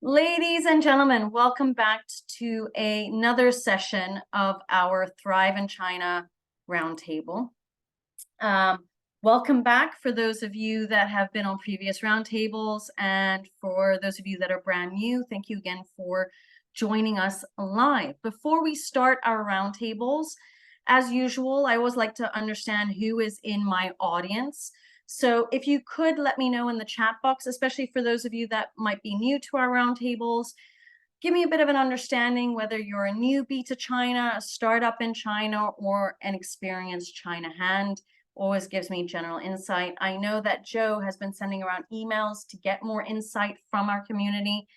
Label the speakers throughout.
Speaker 1: Ladies and gentlemen, welcome back to another session of our Thrive in China roundtable. Welcome back for those of you that have been on previous roundtables, and for those of you that are brand new, thank you again for joining us live. Before we start our roundtables, as usual, I always like to understand who is in my audience. So if you could let me know in the chat box, especially for those of you that might be new to our roundtables, give me a bit of an understanding whether you're a newbie to China, a startup in China, or an experienced China hand. Always gives me general insight. I know that Joe has been sending around emails to get more insight from our community.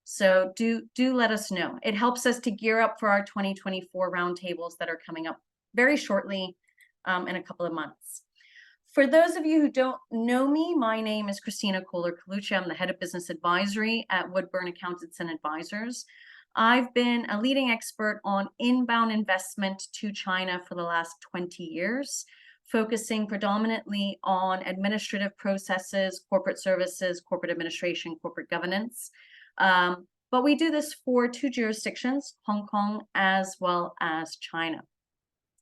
Speaker 1: So do let us know. It helps us to gear up for our 2024 roundtables that are coming up very shortly in a couple of months. For those of you who don't know me, my name is Christina Kohler-Colucci. I'm the head of business advisory at Woodburn Accountants and Advisors. I've been a leading expert on inbound investment to China for the last 20 years, focusing predominantly on administrative processes, corporate services, corporate administration, corporate governance. But we do this for two jurisdictions, Hong Kong as well as China.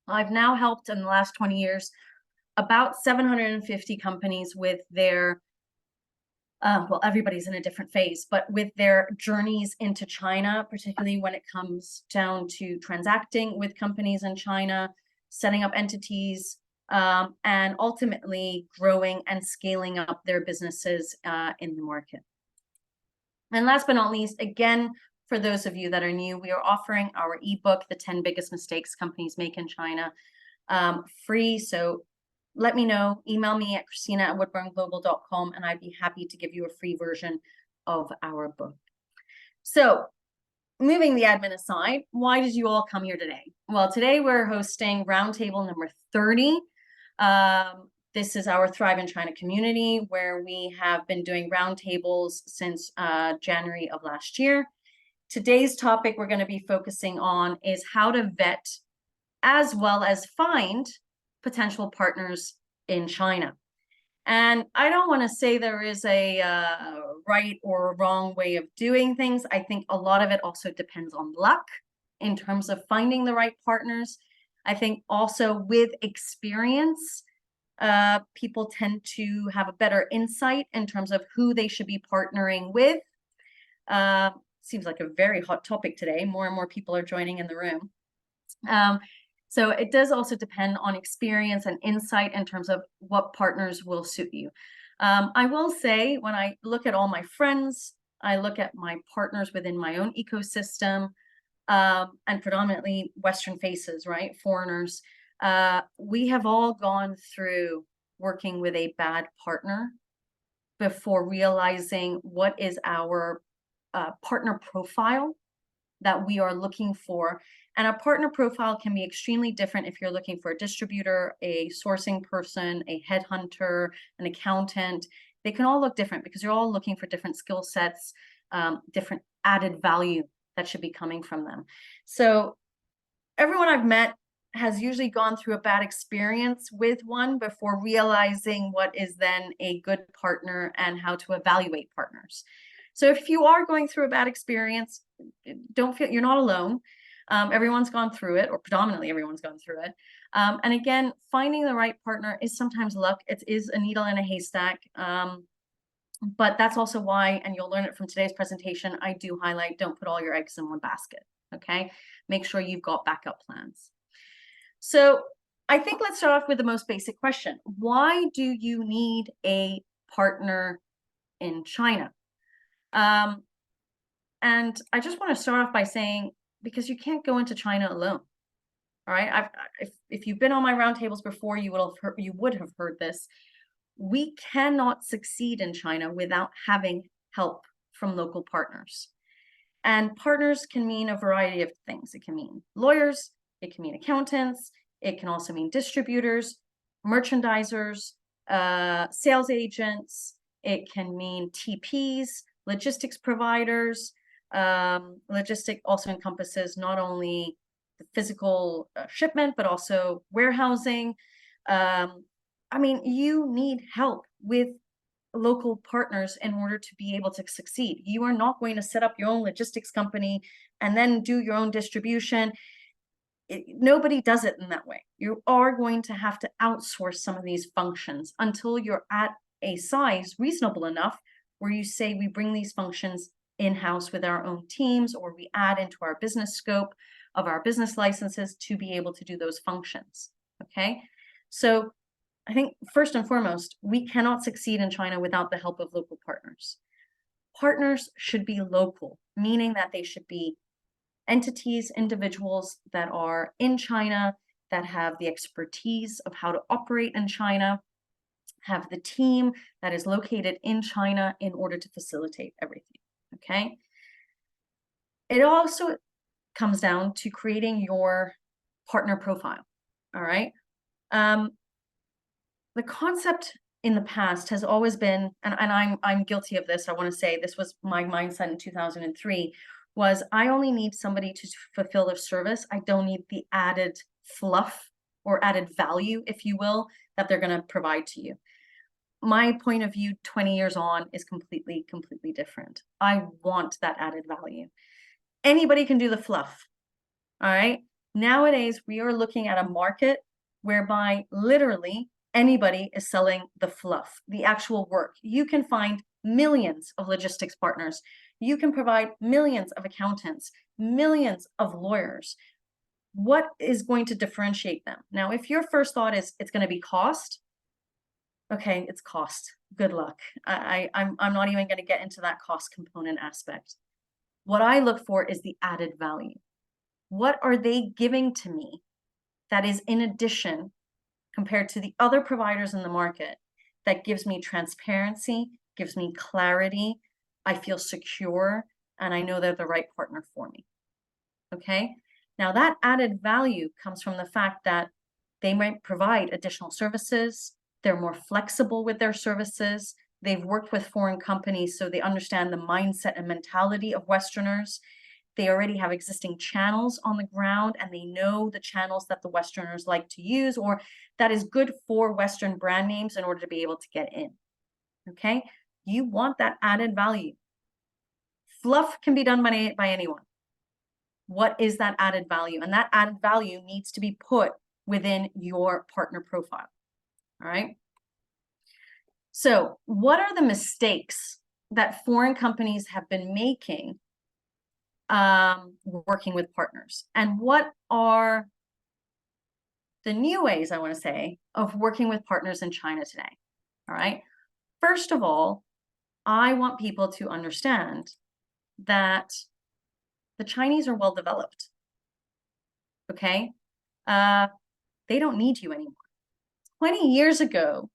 Speaker 1: I've now helped in the last 20 years about 750 companies with their, well, everybody's in a different phase, but with their journeys into China, particularly when it comes down to transacting with companies in China, setting up entities, and ultimately growing and scaling up their businesses in the market. And last but not least, again, for those of you that are new, we are offering our ebook, The 10 Biggest Mistakes Companies Make in China, free. So let me know, email me at christina@woodburnglobal.com, and I'd be happy to give you a free version of our book. So moving the admin aside, why did you all come here today? Well, today we're hosting roundtable number 30. This is our Thrive in China community, where we have been doing roundtables since January of last year. Today's topic we're going to be focusing on is how to vet as well as find potential partners in China. And I don't want to say there is a right or wrong way of doing things. I think a lot of it also depends on luck in terms of finding the right partners. I think also with experience, people tend to have a better insight in terms of who they should be partnering with. Seems like a very hot topic today. More and more people are joining in the room. So it does also depend on experience and insight in terms of what partners will suit you. I will say, when I look at all my friends, I look at my partners within my own ecosystem, and predominantly Western faces, right? Foreigners. We have all gone through working with a bad partner before realizing what is our partner profile that we are looking for. And a partner profile can be extremely different if you're looking for a distributor, a sourcing person, a headhunter, an accountant. They can all look different because you're all looking for different skill sets, different added value that should be coming from them. So everyone I've met has usually gone through a bad experience with one before realizing what is then a good partner and how to evaluate partners. So if you are going through a bad experience, don't feel you're not alone. Everyone's gone through it, or predominantly everyone's gone through it. And again, finding the right partner is sometimes luck. It is a needle in a haystack. But that's also why, and you'll learn it from today's presentation, I do highlight, don't put all your eggs in one basket, okay? Make sure you've got backup plans. So I think let's start off with the most basic question. Why do you need a partner in China? And I just want to start off by saying, because you can't go into China alone. All right. If you've been on my roundtables before, you would have heard this. We cannot succeed in China without having help from local partners. And partners can mean a variety of things. It can mean lawyers, it can mean accountants, it can also mean distributors, merchandisers, sales agents, it can mean TPs, logistics providers. Logistic also encompasses not only the physical shipment, but also warehousing. I mean, you need help with local partners in order to be able to succeed. You are not going to set up your own logistics company and then do your own distribution. Nobody does it in that way. You are going to have to outsource some of these functions until you're at a size reasonable enough where you say we bring these functions in-house with our own teams, or we add into our business scope of our business licenses to be able to do those functions. Okay, so I think first and foremost, we cannot succeed in China without the help of local partners. Partners should be local, meaning that they should be entities, individuals that are in China, that have the expertise of how to operate in China, have the team that is located in China in order to facilitate everything, okay? It also comes down to creating your partner profile, all right? The concept in the past has always been, and I'm guilty of this, I want to say this was my mindset in 2003, was I only need somebody to fulfill their service. I don't need the added fluff or added value, if you will, that they're going to provide to you. My point of view 20 years on is completely different. I want that added value. Anybody can do the fluff, all right? Nowadays, we are looking at a market whereby literally anybody is selling the fluff, the actual work. You can find millions of logistics partners. You can provide millions of accountants, millions of lawyers. What is going to differentiate them? Now, if your first thought is it's going to be cost, okay, it's cost. Good luck. I'm not even going to get into that cost component aspect. What I look for is the added value. What are they giving to me that is in addition compared to the other providers in the market that gives me transparency, gives me clarity, I feel secure, and I know they're the right partner for me, okay? Now that added value comes from the fact that they might provide additional services, they're more flexible with their services, they've worked with foreign companies so they understand the mindset and mentality of Westerners. They already have existing channels on the ground and they know the channels that the Westerners like to use or that is good for Western brand names in order to be able to get in, okay? You want that added value. Fluff can be done by anyone. What is that added value? And that added value needs to be put within your partner profile, all right? So what are the mistakes that foreign companies have been making working with partners? And what are the new ways, I want to say, of working with partners in China today? All right. First of all, I want people to understand that the Chinese are well developed. Okay. They don't need you anymore. 20 years ago,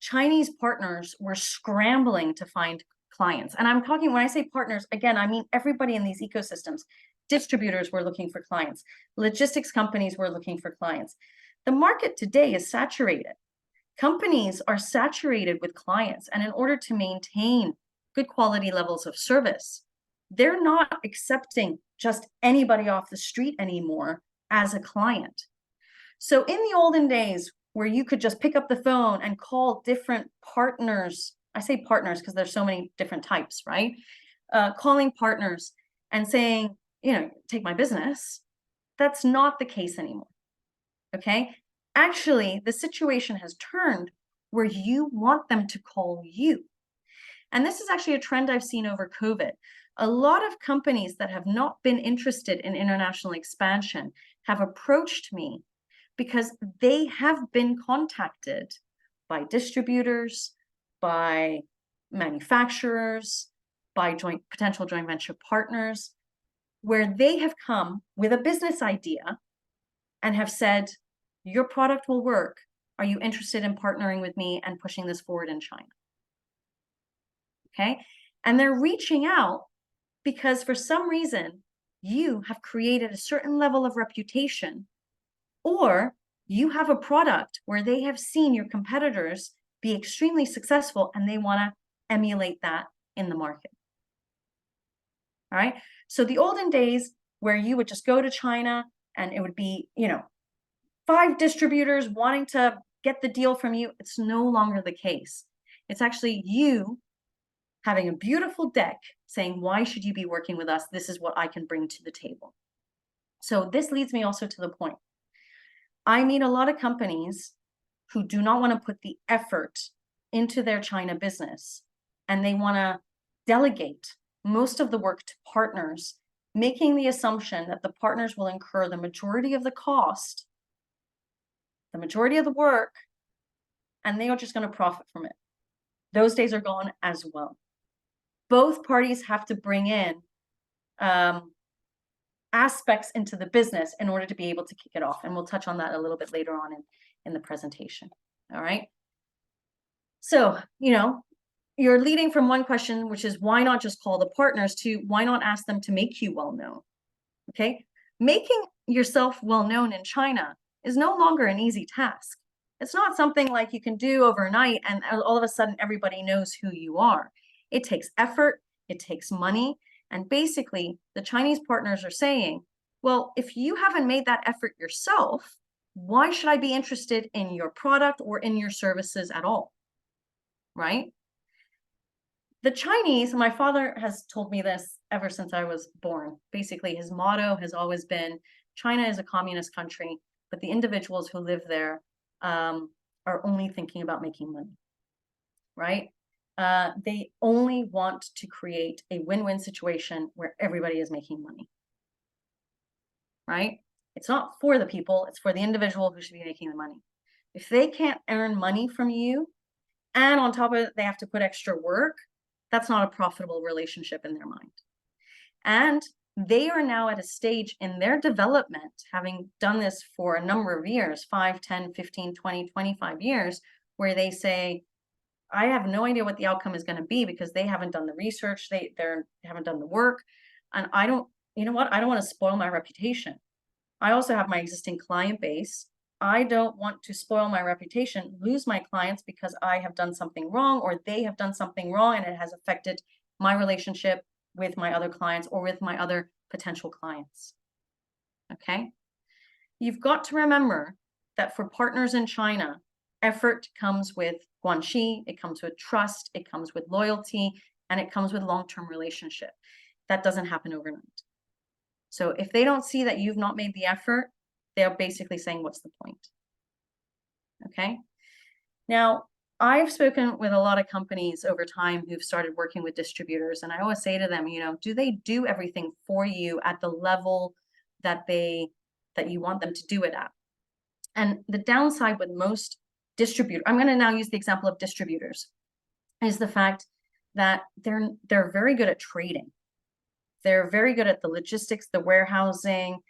Speaker 1: Chinese partners were scrambling to find clients. And I'm talking, when I say partners, again, I mean everybody in these ecosystems. Distributors were looking for clients. Logistics companies were looking for clients. The market today is saturated. Companies are saturated with clients. And in order to maintain good quality levels of service, they're not accepting just anybody off the street anymore as a client. So in the olden days, where you could just pick up the phone and call different partners, I say partners because there's so many different types, right? Calling partners and saying, you know, take my business, that's not the case anymore, okay? Actually, the situation has turned where you want them to call you. And this is actually a trend I've seen over COVID. A lot of companies that have not been interested in international expansion have approached me because they have been contacted by distributors, by manufacturers, by potential joint venture partners, where they have come with a business idea and have said, your product will work. Are you interested in partnering with me and pushing this forward in China? Okay, and they're reaching out because for some reason, you have created a certain level of reputation, or you have a product where they have seen your competitors be extremely successful and they want to emulate that in the market. All right. So the olden days where you would just go to China and it would be, you know, 5 distributors wanting to get the deal from you, it's no longer the case. It's actually you having a beautiful deck saying, why should you be working with us? This is what I can bring to the table. So this leads me also to the point. I meet a lot of companies who do not want to put the effort into their China business, and they want to delegate most of the work to partners, making the assumption that the partners will incur the majority of the cost, the majority of the work, and they are just going to profit from it. Those days are gone as well. Both parties have to bring in aspects into the business in order to be able to kick it off. And we'll touch on that a little bit later on in the presentation. All right. So, you're leading from one question, which is why not just call the partners, to why not ask them to make you well known? Okay. Making yourself well known in China is no longer an easy task. It's not something like you can do overnight and all of a sudden everybody knows who you are. It takes effort, it takes money. And basically, the Chinese partners are saying, well, if you haven't made that effort yourself, why should I be interested in your product or in your services at all? Right? The Chinese, my father has told me this ever since I was born. Basically, his motto has always been, China is a communist country, but the individuals who live there are only thinking about making money, right? They only want to create a win-win situation where everybody is making money, right? It's not for the people, it's for the individual who should be making the money. If they can't earn money from you, and on top of it, they have to put extra work, that's not a profitable relationship in their mind. And they are now at a stage in their development, having done this for a number of years, 5, 10, 15, 20, 25 years, where they say, I have no idea what the outcome is going to be because they haven't done the research, they haven't done the work. And I don't want to spoil my reputation. I also have my existing client base. I don't want to spoil my reputation, lose my clients because I have done something wrong or they have done something wrong and it has affected my relationship with my other clients or with my other potential clients. Okay? You've got to remember that for partners in China, effort comes with guanxi, it comes with trust, it comes with loyalty, and it comes with long-term relationship. That doesn't happen overnight. So if they don't see that you've not made the effort, they're basically saying, what's the point? Okay. Now, I've spoken with a lot of companies over time who've started working with distributors, and I always say to them, do they do everything for you at the level that you want them to do it at? And the downside with most distributors, I'm going to now use the example of distributors, is the fact that they're very good at trading. They're very good at the logistics, the warehousing,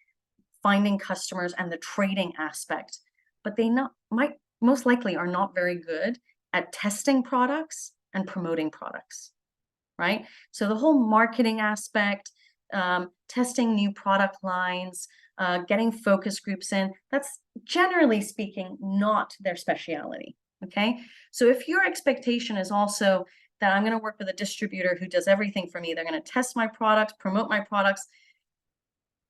Speaker 1: finding customers, and the trading aspect, but they most likely are not very good at testing products and promoting products, right? So the whole marketing aspect, testing new product lines, getting focus groups in, that's generally speaking not their specialty, okay? So if your expectation is also that I'm going to work with a distributor who does everything for me, they're going to test my products, promote my products,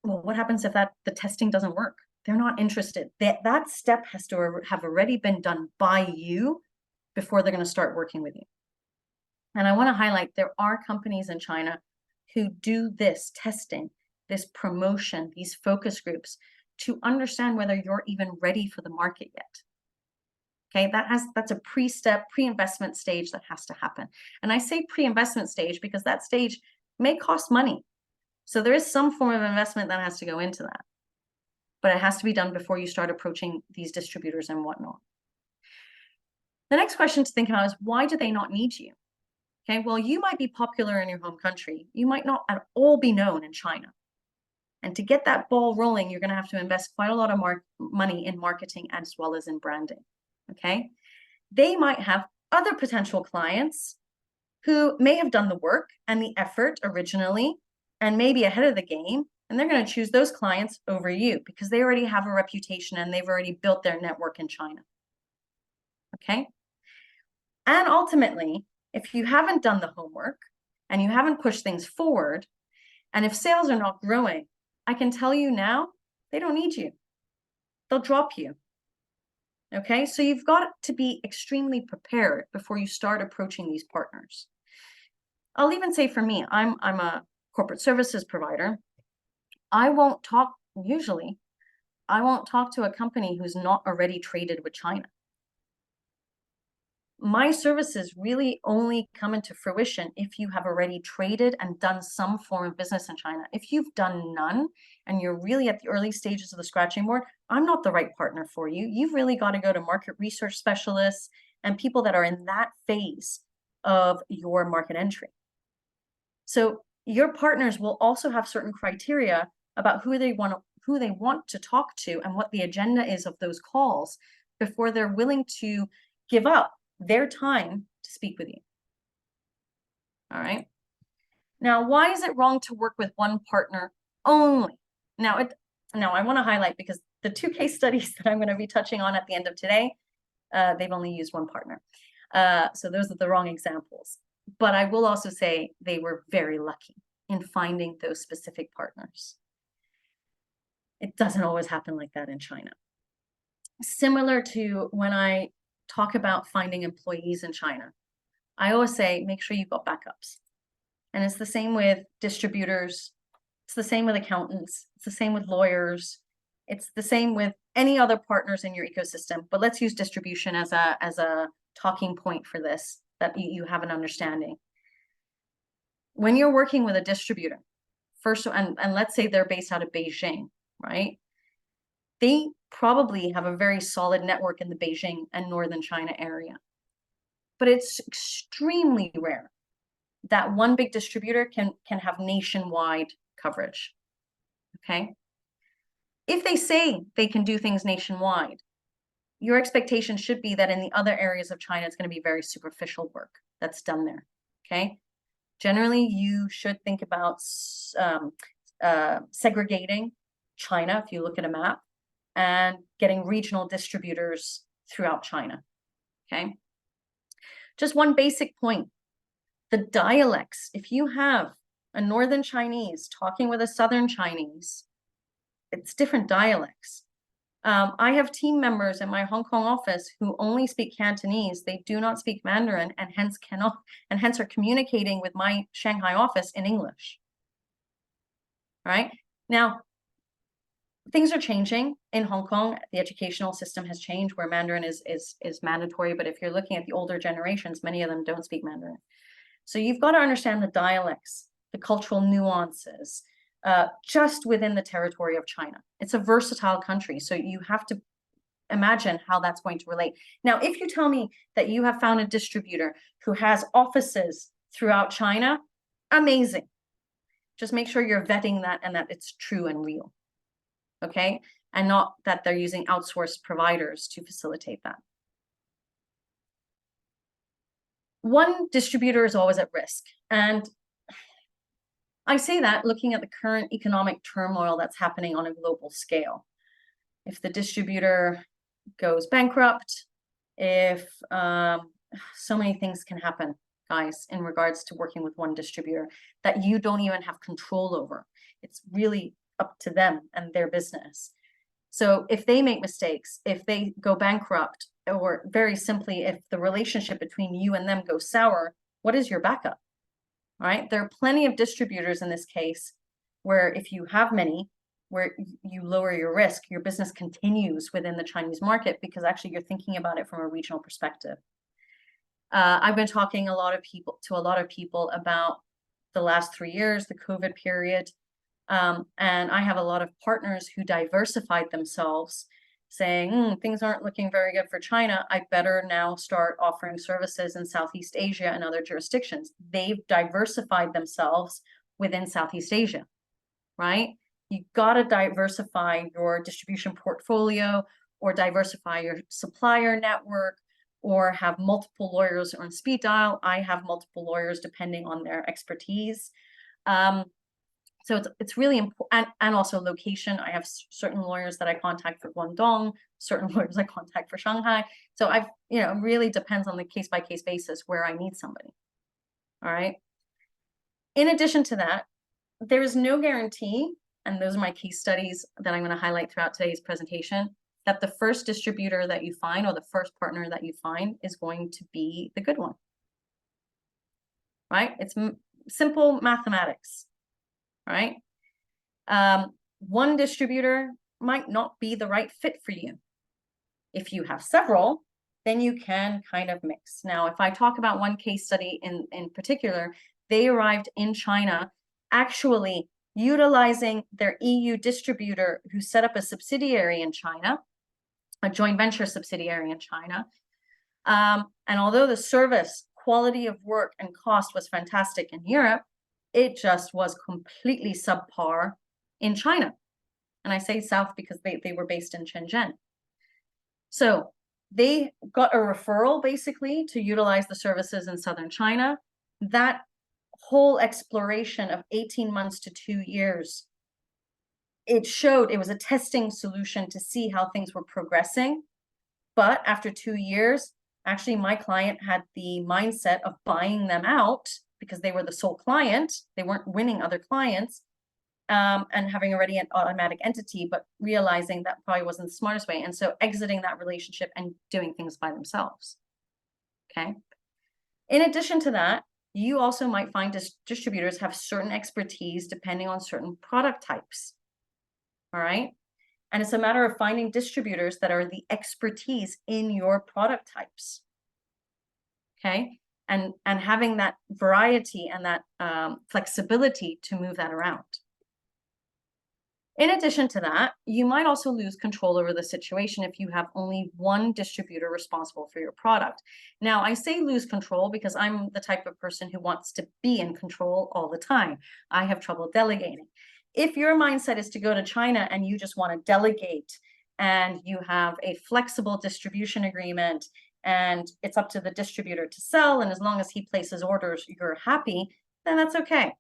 Speaker 1: well, what happens if the testing doesn't work? They're not interested. That step has to have already been done by you before they're going to start working with you. And I want to highlight there are companies in China who do this testing, this promotion, these focus groups to understand whether you're even ready for the market yet. Okay, that's a pre-investment stage that has to happen. And I say pre-investment stage because that stage may cost money. So there is some form of investment that has to go into that. But it has to be done before you start approaching these distributors and whatnot. The next question to think about is, why do they not need you? Okay, well, you might be popular in your home country. You might not at all be known in China. And to get that ball rolling, you're going to have to invest quite a lot of money in marketing as well as in branding. Okay, they might have other potential clients who may have done the work and the effort originally and maybe ahead of the game, and they're going to choose those clients over you because they already have a reputation and they've already built their network in China. Okay, and ultimately, if you haven't done the homework and you haven't pushed things forward, and if sales are not growing, I can tell you now, they don't need you. They'll drop you. Okay, so you've got to be extremely prepared before you start approaching these partners. I'll even say for me, I'm a corporate services provider. I won't talk usually. I won't talk to a company who's not already traded with China. My services really only come into fruition if you have already traded and done some form of business in China. If you've done none and you're really at the early stages of the scratching board, I'm not the right partner for you. You've really got to go to market research specialists and people that are in that phase of your market entry. So your partners will also have certain criteria about who they want to talk to and what the agenda is of those calls before they're willing to give up their time to speak with you. All right. Now, why is it wrong to work with one partner only? Now, I want to highlight, because the 2 case studies that I'm going to be touching on at the end of today, they've only used one partner. So those are the wrong examples. But I will also say they were very lucky in finding those specific partners. It doesn't always happen like that in China. Similar to when I talk about finding employees in China, I always say, make sure you've got backups. And it's the same with distributors. It's the same with accountants. It's the same with lawyers. It's the same with any other partners in your ecosystem. But let's use distribution as a talking point for this, that you have an understanding. When you're working with a distributor, first, and let's say they're based out of Beijing, right? They probably have a very solid network in the Beijing and northern China area. But it's extremely rare that one big distributor can have nationwide coverage. Okay? If they say they can do things nationwide, your expectation should be that in the other areas of China, it's going to be very superficial work that's done there. Okay? Generally, you should think about segregating China, if you look at a map, and getting regional distributors throughout China. Okay? Just one basic point. The dialects, if you have a northern Chinese talking with a southern Chinese, it's different dialects. I have team members in my Hong Kong office who only speak Cantonese. They do not speak Mandarin, and hence are communicating with my Shanghai office in English. All right. Now, things are changing in Hong Kong. The educational system has changed where Mandarin is mandatory. But if you're looking at the older generations, many of them don't speak Mandarin. So you've got to understand the dialects, the cultural nuances, just within the territory of China. It's a versatile country, so you have to imagine how that's going to relate. Now, if you tell me that you have found a distributor who has offices throughout China, amazing. Just make sure you're vetting that and that it's true and real, okay? And not that they're using outsourced providers to facilitate that. One distributor is always at risk. And I say that looking at the current economic turmoil that's happening on a global scale. If the distributor goes bankrupt, if so many things can happen, guys, in regards to working with one distributor that you don't even have control over. It's really up to them and their business. So if they make mistakes, if they go bankrupt, or very simply, if the relationship between you and them goes sour, what is your backup? All right. There are plenty of distributors in this case where if you have many, where you lower your risk, your business continues within the Chinese market because actually you're thinking about it from a regional perspective. I've been talking to a lot of people about the last 3 years, the COVID period. And I have a lot of partners who diversified themselves, saying, things aren't looking very good for China. I better now start offering services in Southeast Asia and other jurisdictions. They've diversified themselves within Southeast Asia, right? You've got to diversify your distribution portfolio or diversify your supplier network or have multiple lawyers on speed dial. I have multiple lawyers depending on their expertise. So it's really important, and also location. I have certain lawyers that I contact for Guangdong, certain lawyers I contact for Shanghai. So it really depends on the case-by-case basis where I need somebody. All right. In addition to that, there is no guarantee, and those are my case studies that I'm going to highlight throughout today's presentation. that the first distributor that you find or the first partner that you find is going to be the good one, right? It's simple mathematics, right? One distributor might not be the right fit for you. If you have several, then you can kind of mix. Now, if I talk about one case study in particular, they arrived in China actually utilizing their EU distributor who set up a subsidiary in China, a joint venture subsidiary in China. And although the service, quality of work, and cost was fantastic in Europe, it just was completely subpar in China. And I say South because they were based in Shenzhen. So they got a referral basically to utilize the services in southern China. That whole exploration of 18 months to 2 years, it showed it was a testing solution to see how things were progressing. But after 2 years, actually my client had the mindset of buying them out because they were the sole client. They weren't winning other clients. And having already an automatic entity, but realizing that probably wasn't the smartest way. And so exiting that relationship and doing things by themselves. Okay. In addition to that, you also might find distributors have certain expertise depending on certain product types. All right. And it's a matter of finding distributors that are the expertise in your product types. Okay. And having that variety and that flexibility to move that around. In addition to that, you might also lose control over the situation if you have only one distributor responsible for your product. Now, I say lose control because I'm the type of person who wants to be in control all the time. I have trouble delegating. If your mindset is to go to China and you just want to delegate and you have a flexible distribution agreement and it's up to the distributor to sell, and as long as he places orders, you're happy, then that's okay.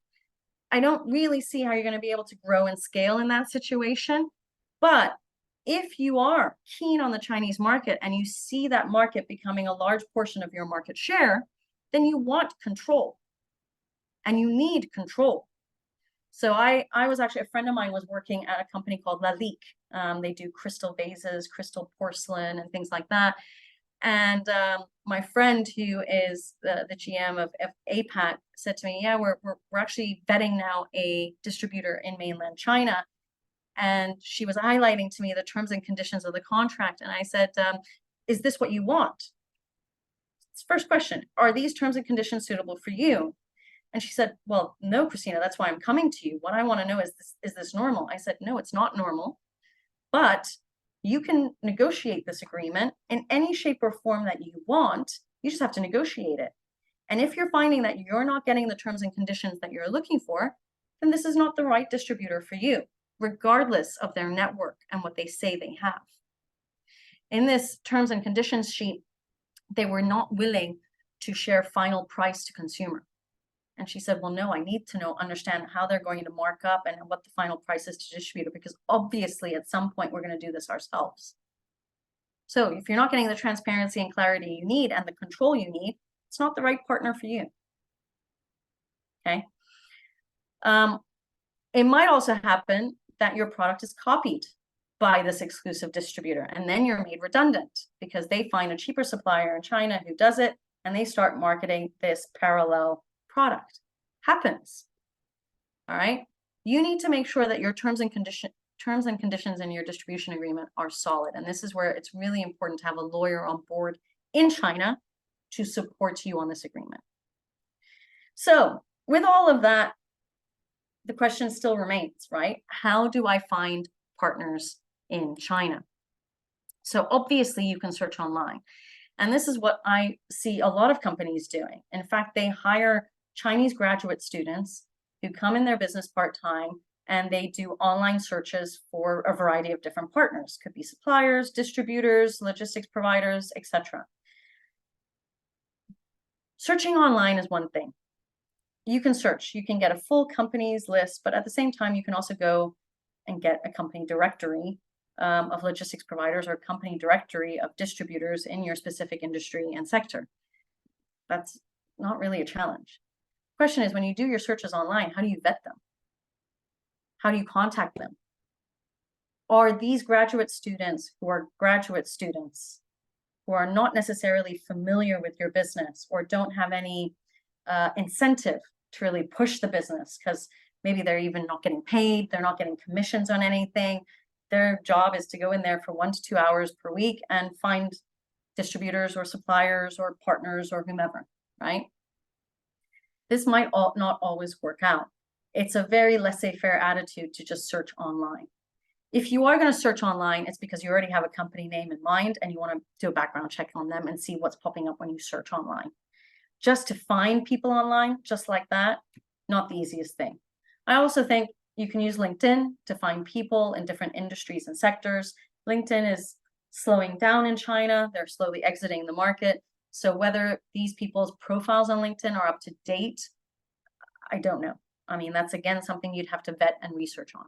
Speaker 1: I don't really see how you're going to be able to grow and scale in that situation. But if you are keen on the Chinese market and you see that market becoming a large portion of your market share, then you want control and you need control. So I was actually, a friend of mine was working at a company called Lalique. They do crystal vases, crystal porcelain, and things like that. And my friend, who is the GM of APAC, said to me, yeah, we're actually vetting now a distributor in mainland China. And she was highlighting to me the terms and conditions of the contract. And I said, is this what you want? First question, are these terms and conditions suitable for you? And she said, well, no, Christina, that's why I'm coming to you. What I want to know is this normal? I said, no, it's not normal. But you can negotiate this agreement in any shape or form that you want. You just have to negotiate it. And if you're finding that you're not getting the terms and conditions that you're looking for, then this is not the right distributor for you, regardless of their network and what they say they have. In this terms and conditions sheet, they were not willing to share final price to consumer. And she said, well, no, I need to understand how they're going to mark up and what the final price is to distributor, because obviously at some point we're going to do this ourselves. So if you're not getting the transparency and clarity you need and the control you need, it's not the right partner for you. Okay. It might also happen that your product is copied by this exclusive distributor, and then you're made redundant because they find a cheaper supplier in China who does it, and they start marketing this parallel product. Happens. All right. You need to make sure that your terms and conditions in your distribution agreement are solid. And this is where it's really important to have a lawyer on board in China to support you on this agreement. So with all of that, the question still remains, right? How do I find partners in China? So obviously you can search online. And this is what I see a lot of companies doing. In fact, they hire Chinese graduate students who come in their business part-time, and they do online searches for a variety of different partners. Could be suppliers, distributors, logistics providers, etc. Searching online is one thing. You can search, you can get a full companies list, but at the same time, you can also go and get a company directory of logistics providers or a company directory of distributors in your specific industry and sector. That's not really a challenge. The question is, when you do your searches online, how do you vet them? How do you contact them? are these graduate students who are who are not necessarily familiar with your business or don't have any incentive to really push the business, because maybe they're even not getting paid, they're not getting commissions on anything. Their job is to go in there for 1 to 2 hours per week and find distributors or suppliers or partners or whomever, right? This might not always work out. It's a very laissez-faire attitude to just search online. If you are going to search online, it's because you already have a company name in mind and you want to do a background check on them and see what's popping up when you search online. Just to find people online, just like that, not the easiest thing. I also think you can use LinkedIn to find people in different industries and sectors. LinkedIn is slowing down in China. They're slowly exiting the market. So whether these people's profiles on LinkedIn are up to date, I don't know. I mean, that's again something you'd have to vet and research on.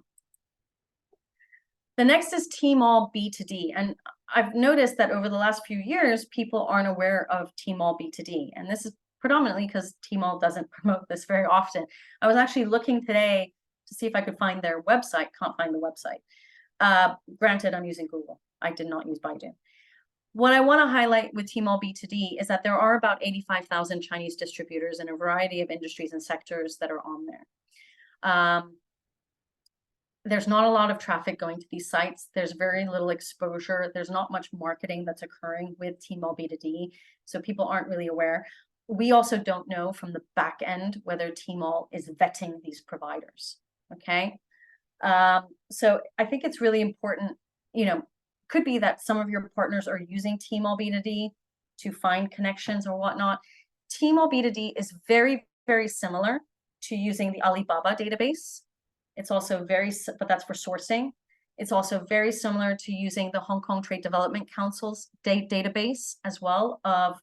Speaker 1: The next is Tmall B2D. And I've noticed that over the last few years, people aren't aware of Tmall B2D. And this is predominantly because Tmall doesn't promote this very often. I was actually looking today to see if I could find their website. Can't find the website. Granted, I'm using Google. I did not use Baidu. What I want to highlight with Tmall B2D is that there are about 85,000 Chinese distributors in a variety of industries and sectors that are on there. There's not a lot of traffic going to these sites. There's very little exposure. There's not much marketing that's occurring with Tmall B2D, so people aren't really aware. We also don't know from the back end whether Tmall is vetting these providers, okay? So I think it's really important, could be that some of your partners are using Tmall B2D to find connections or whatnot. Tmall B2D is very, very similar to using the Alibaba database. It's also but that's for sourcing. It's also very similar to using the Hong Kong Trade Development Council's database as well of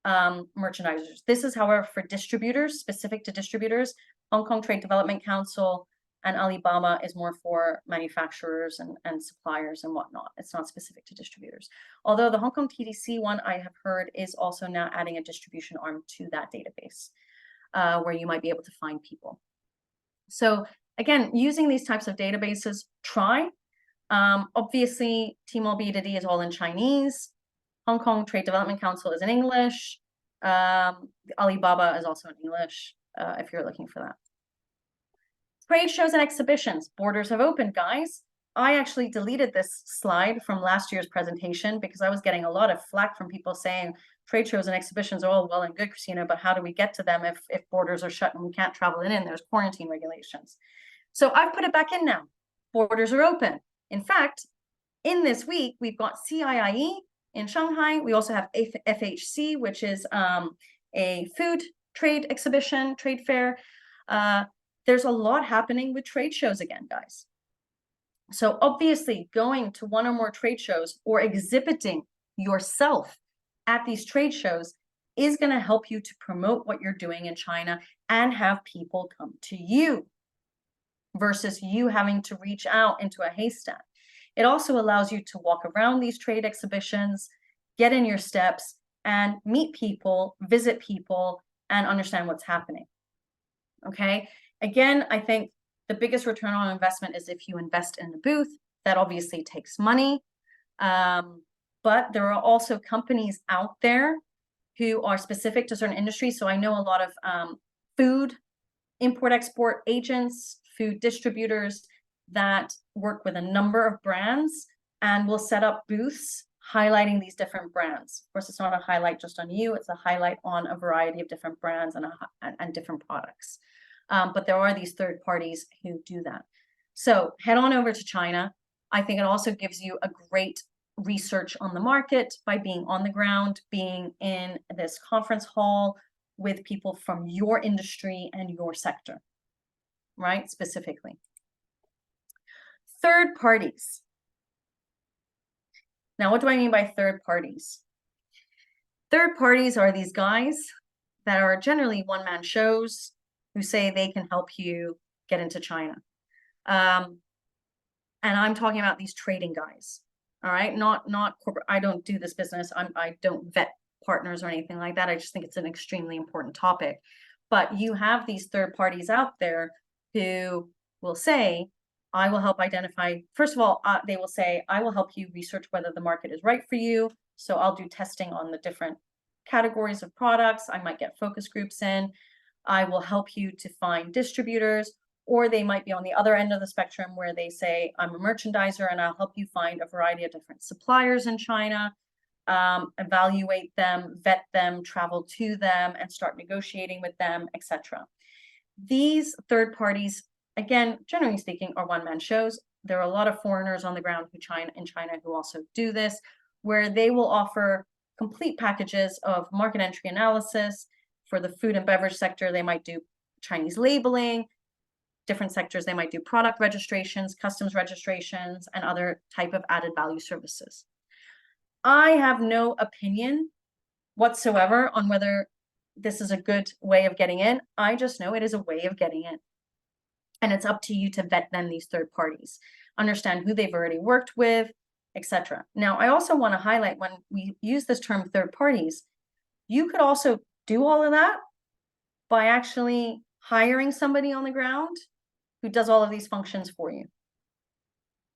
Speaker 1: merchandisers. This is, however, for distributors, specific to distributors. Hong Kong Trade Development Council and Alibaba is more for manufacturers and suppliers and whatnot. It's not specific to distributors. Although the Hong Kong TDC one, I have heard, is also now adding a distribution arm to that database where you might be able to find people. So again, using these types of databases, try. Obviously, Tmall B2D is all in Chinese. Hong Kong Trade Development Council is in English. Alibaba is also in English if you're looking for that. Trade shows and exhibitions. Borders have opened, guys. I actually deleted this slide from last year's presentation because I was getting a lot of flack from people saying trade shows and exhibitions are all well and good, Christina, but how do we get to them if borders are shut and we can't travel in and there's quarantine regulations? So I've put it back in now. Borders are open. In fact, in this week, we've got CIIE in Shanghai. We also have FHC, which is a food trade exhibition, trade fair. There's a lot happening with trade shows again, guys. So obviously going to one or more trade shows or exhibiting yourself at these trade shows is going to help you to promote what you're doing in China and have people come to you versus you having to reach out into a haystack. It also allows you to walk around these trade exhibitions, get in your steps, and meet people, visit people, and understand what's happening. Okay? Again, I think the biggest return on investment is if you invest in the booth. That obviously takes money. But there are also companies out there who are specific to certain industries. So I know a lot of food import-export agents, food distributors that work with a number of brands and will set up booths highlighting these different brands. Of course, it's not a highlight just on you, it's a highlight on a variety of different brands and different products. But there are these third parties who do that. So head on over to China. I think it also gives you a great research on the market by being on the ground, being in this conference hall with people from your industry and your sector, right? Specifically. Third parties. Now, what do I mean by third parties? Third parties are these guys that are generally one-man shows who say they can help you get into China. And I'm talking about these trading guys, all right? Not corporate. I don't do this business. I don't vet partners or anything like that. I just think it's an extremely important topic. But you have these third parties out there who will say, I will help identify, first of all, they will say, I will help you research whether the market is right for you. So I'll do testing on the different categories of products. I might get focus groups in. I will help you to find distributors, or they might be on the other end of the spectrum where they say, I'm a merchandiser and I'll help you find a variety of different suppliers in China, evaluate them, vet them, travel to them, and start negotiating with them, etc. These third parties, again, generally speaking, are one-man shows. There are a lot of foreigners on the ground in China who also do this, where they will offer complete packages of market entry analysis. For the food and beverage sector, they might do Chinese labeling. Different sectors, they might do product registrations, customs registrations, and other type of added value services. I have no opinion whatsoever on whether this is a good way of getting in. I just know it is a way of getting in. And it's up to you to vet then these third parties, understand who they've already worked with, etc. Now, I also want to highlight, when we use this term third parties, you could also do all of that by actually hiring somebody on the ground who does all of these functions for you.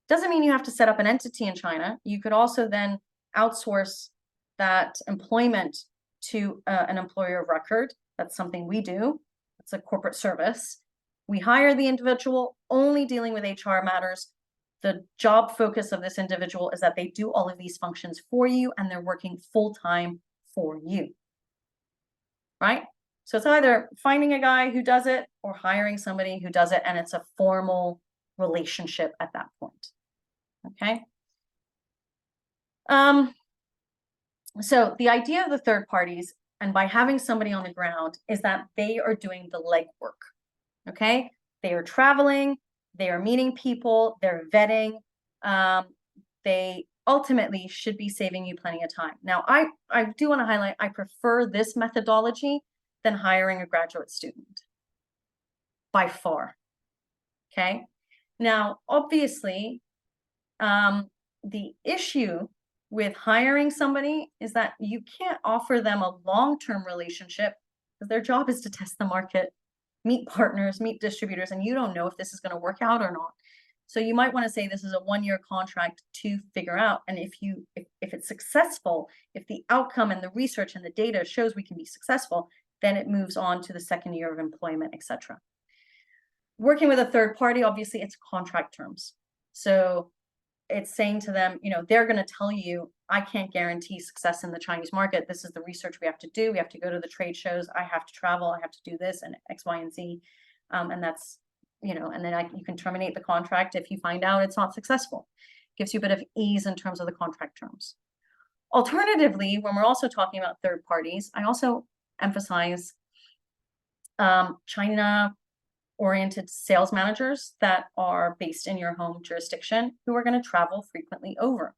Speaker 1: Doesn't mean you have to set up an entity in China. You could also then outsource that employment to an employer of record. That's something we do. It's a corporate service. We hire the individual only dealing with HR matters. The job focus of this individual is that they do all of these functions for you and they're working full-time for you, right? So it's either finding a guy who does it or hiring somebody who does it, and it's a formal relationship at that point, okay? So the idea of the third parties, and by having somebody on the ground, is that they are doing the legwork, okay? They are traveling, they are meeting people, they're vetting. They ultimately should be saving you plenty of time. Now, I do want to highlight, I prefer this methodology than hiring a graduate student, by far, okay? Now, obviously, the issue with hiring somebody is that you can't offer them a long-term relationship because their job is to test the market, meet partners, meet distributors, and you don't know if this is going to work out or not. So you might want to say this is a one-year contract to figure out. And if it's successful, if the outcome and the research and the data shows we can be successful, then it moves on to the second year of employment, etc. Working with a third party, obviously, it's contract terms. So it's saying to them, you know, they're going to tell you, I can't guarantee success in the Chinese market. This is the research we have to do. We have to go to the trade shows. I have to travel. I have to do this and X, Y, and Z. And that's, you know, and then you can terminate the contract if you find out it's not successful. Gives you a bit of ease in terms of the contract terms. Alternatively, when we're also talking about third parties, I also emphasize China-oriented sales managers that are based in your home jurisdiction who are going to travel frequently over.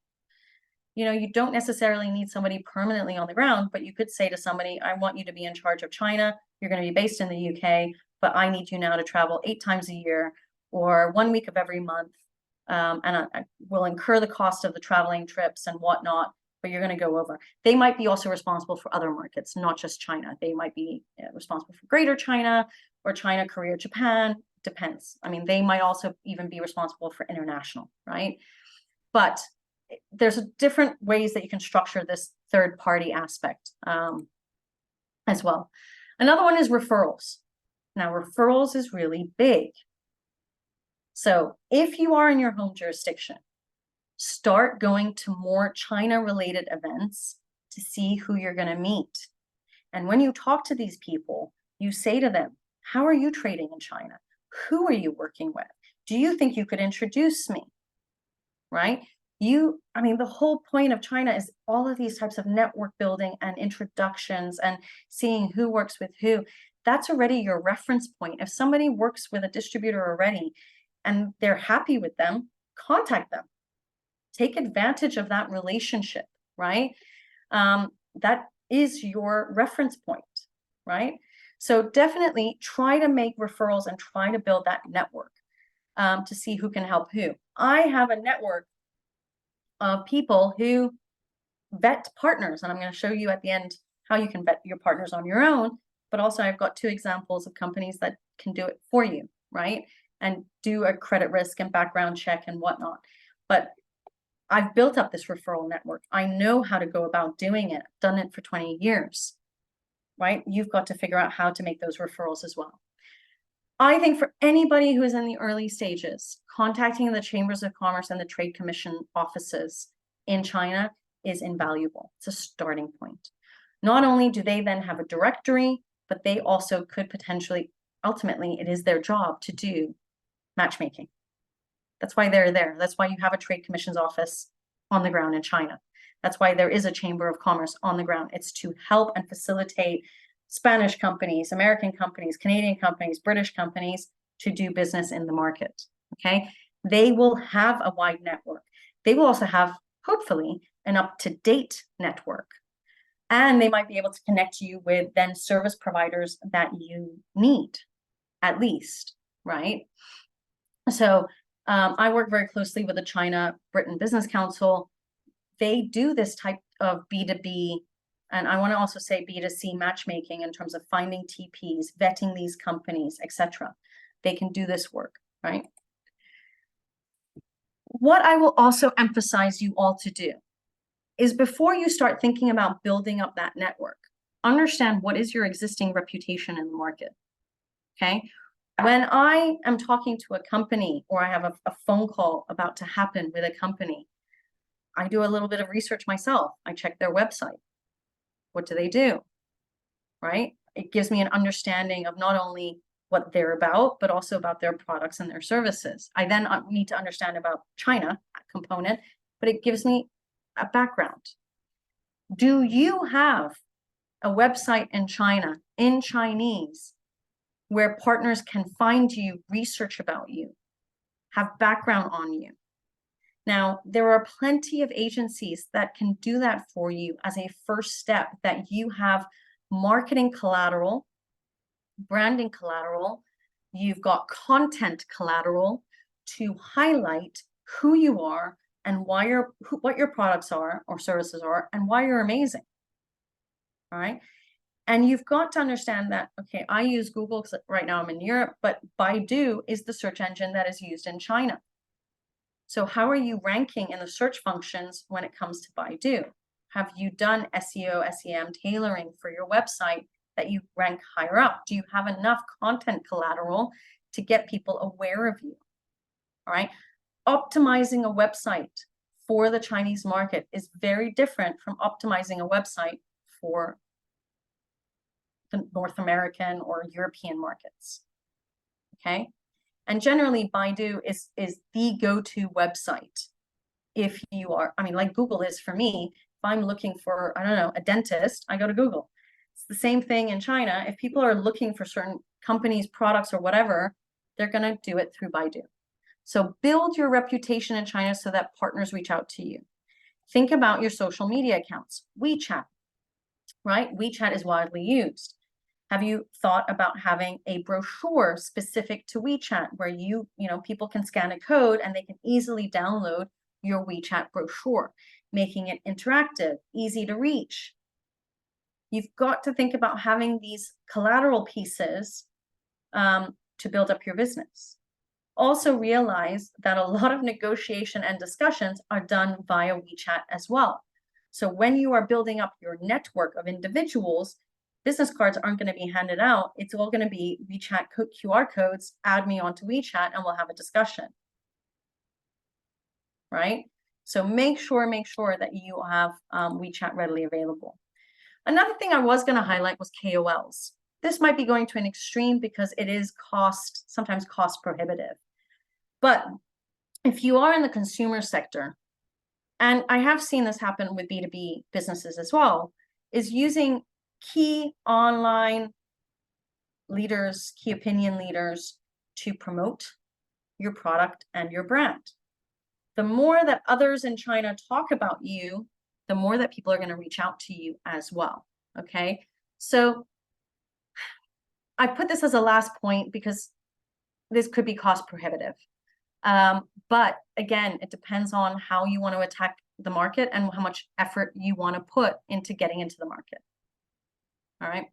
Speaker 1: You know, you don't necessarily need somebody permanently on the ground, but you could say to somebody, I want you to be in charge of China. You're going to be based in the UK, but I need you now to travel 8 times a year or 1 week of every month. And I will incur the cost of the traveling trips and whatnot, but you're going to go over. They might be also responsible for other markets, not just China. They might be responsible for Greater China or China, Korea, Japan, depends. I mean, they might also even be responsible for international, right? But there's different ways that you can structure this third party aspect as well. Another one is referrals. Now, referrals is really big. So if you are in your home jurisdiction, start going to more China-related events to see who you're going to meet. And when you talk to these people, you say to them, how are you trading in China? Who are you working with? Do you think you could introduce me? Right? I mean, the whole point of China is all of these types of network building and introductions and seeing who works with who. That's already your reference point. If somebody works with a distributor already and they're happy with them, contact them. Take advantage of that relationship, right? That is your reference point, right? So definitely try to make referrals and try to build that network to see who can help who. I have a network of people who vet partners, and I'm going to show you at the end how you can vet your partners on your own, but also I've got 2 examples of companies that can do it for you, right? and do a credit risk and background check and whatnot. But I've built up this referral network. I know how to go about doing it. I've done it for 20 years, right? You've got to figure out how to make those referrals as well. I think for anybody who is in the early stages, contacting the chambers of commerce and the trade commission offices in China is invaluable. It's a starting point. Not only do they then have a directory, but they also could potentially, ultimately, it is their job to do matchmaking. That's why they're there. That's why you have a trade commission's office on the ground in China. That's why there is a chamber of commerce on the ground. It's to help and facilitate Spanish companies, American companies, Canadian companies, British companies to do business in the market, okay? They will have a wide network. They will also have, hopefully, an up-to-date network. And they might be able to connect you with then service providers that you need, at least, right? So I work very closely with the China-Britain Business Council. They do this type of B2B, and I want to also say B2C matchmaking in terms of finding TPs, vetting these companies, etc. They can do this work, right? What I will also emphasize you all to do is before you start thinking about building up that network, understand what is your existing reputation in the market, okay? When I am talking to a company or I have a phone call about to happen with a company, I do a little bit of research myself. I check their website. What do they do, right? It gives me an understanding of not only what they're about, but also about their products and their services. I then need to understand about China component, but it gives me a background. Do you have a website in China, in Chinese, where partners can find you, research about you, have background on you? Now, there are plenty of agencies that can do that for you as a first step, that you have marketing collateral, branding collateral, you've got content collateral to highlight who you are and why what your products are or services are and why you're amazing, all right? And you've got to understand that, okay, I use Google right now, I'm in Europe, but Baidu is the search engine that is used in China. So how are you ranking in the search functions when it comes to Baidu? Have you done SEO, SEM tailoring for your website that you rank higher up? Do you have enough content collateral to get people aware of you? All right. Optimizing a website for the Chinese market is very different from optimizing a website for the North American or European markets. Okay. And generally, Baidu is the go-to website. If you are, I mean, like Google is for me, if I'm looking for, I don't know, a dentist, I go to Google. It's the same thing in China. If people are looking for certain companies, products, or whatever, they're going to do it through Baidu. So build your reputation in China so that partners reach out to you. Think about your social media accounts. WeChat, right? WeChat is widely used. Have you thought about having a brochure specific to WeChat where people can scan a code and they can easily download your WeChat brochure, making it interactive, easy to reach? You've got to think about having these collateral pieces to build up your business. Also realize that a lot of negotiation and discussions are done via WeChat as well. So when you are building up your network of individuals, business cards aren't going to be handed out. It's all going to be WeChat QR codes. Add me onto WeChat and we'll have a discussion, right? So make sure that you have WeChat readily available. Another thing I was going to highlight was KOLs. This might be going to an extreme because it is sometimes cost prohibitive. But if you are in the consumer sector, and I have seen this happen with B2B businesses as well, is using key online leaders, key opinion leaders to promote your product and your brand. The more that others in China talk about you, the more that people are going to reach out to you as well. Okay. So I put this as a last point because this could be cost prohibitive. But again, it depends on how you want to attack the market and how much effort you want to put into getting into the market. All right.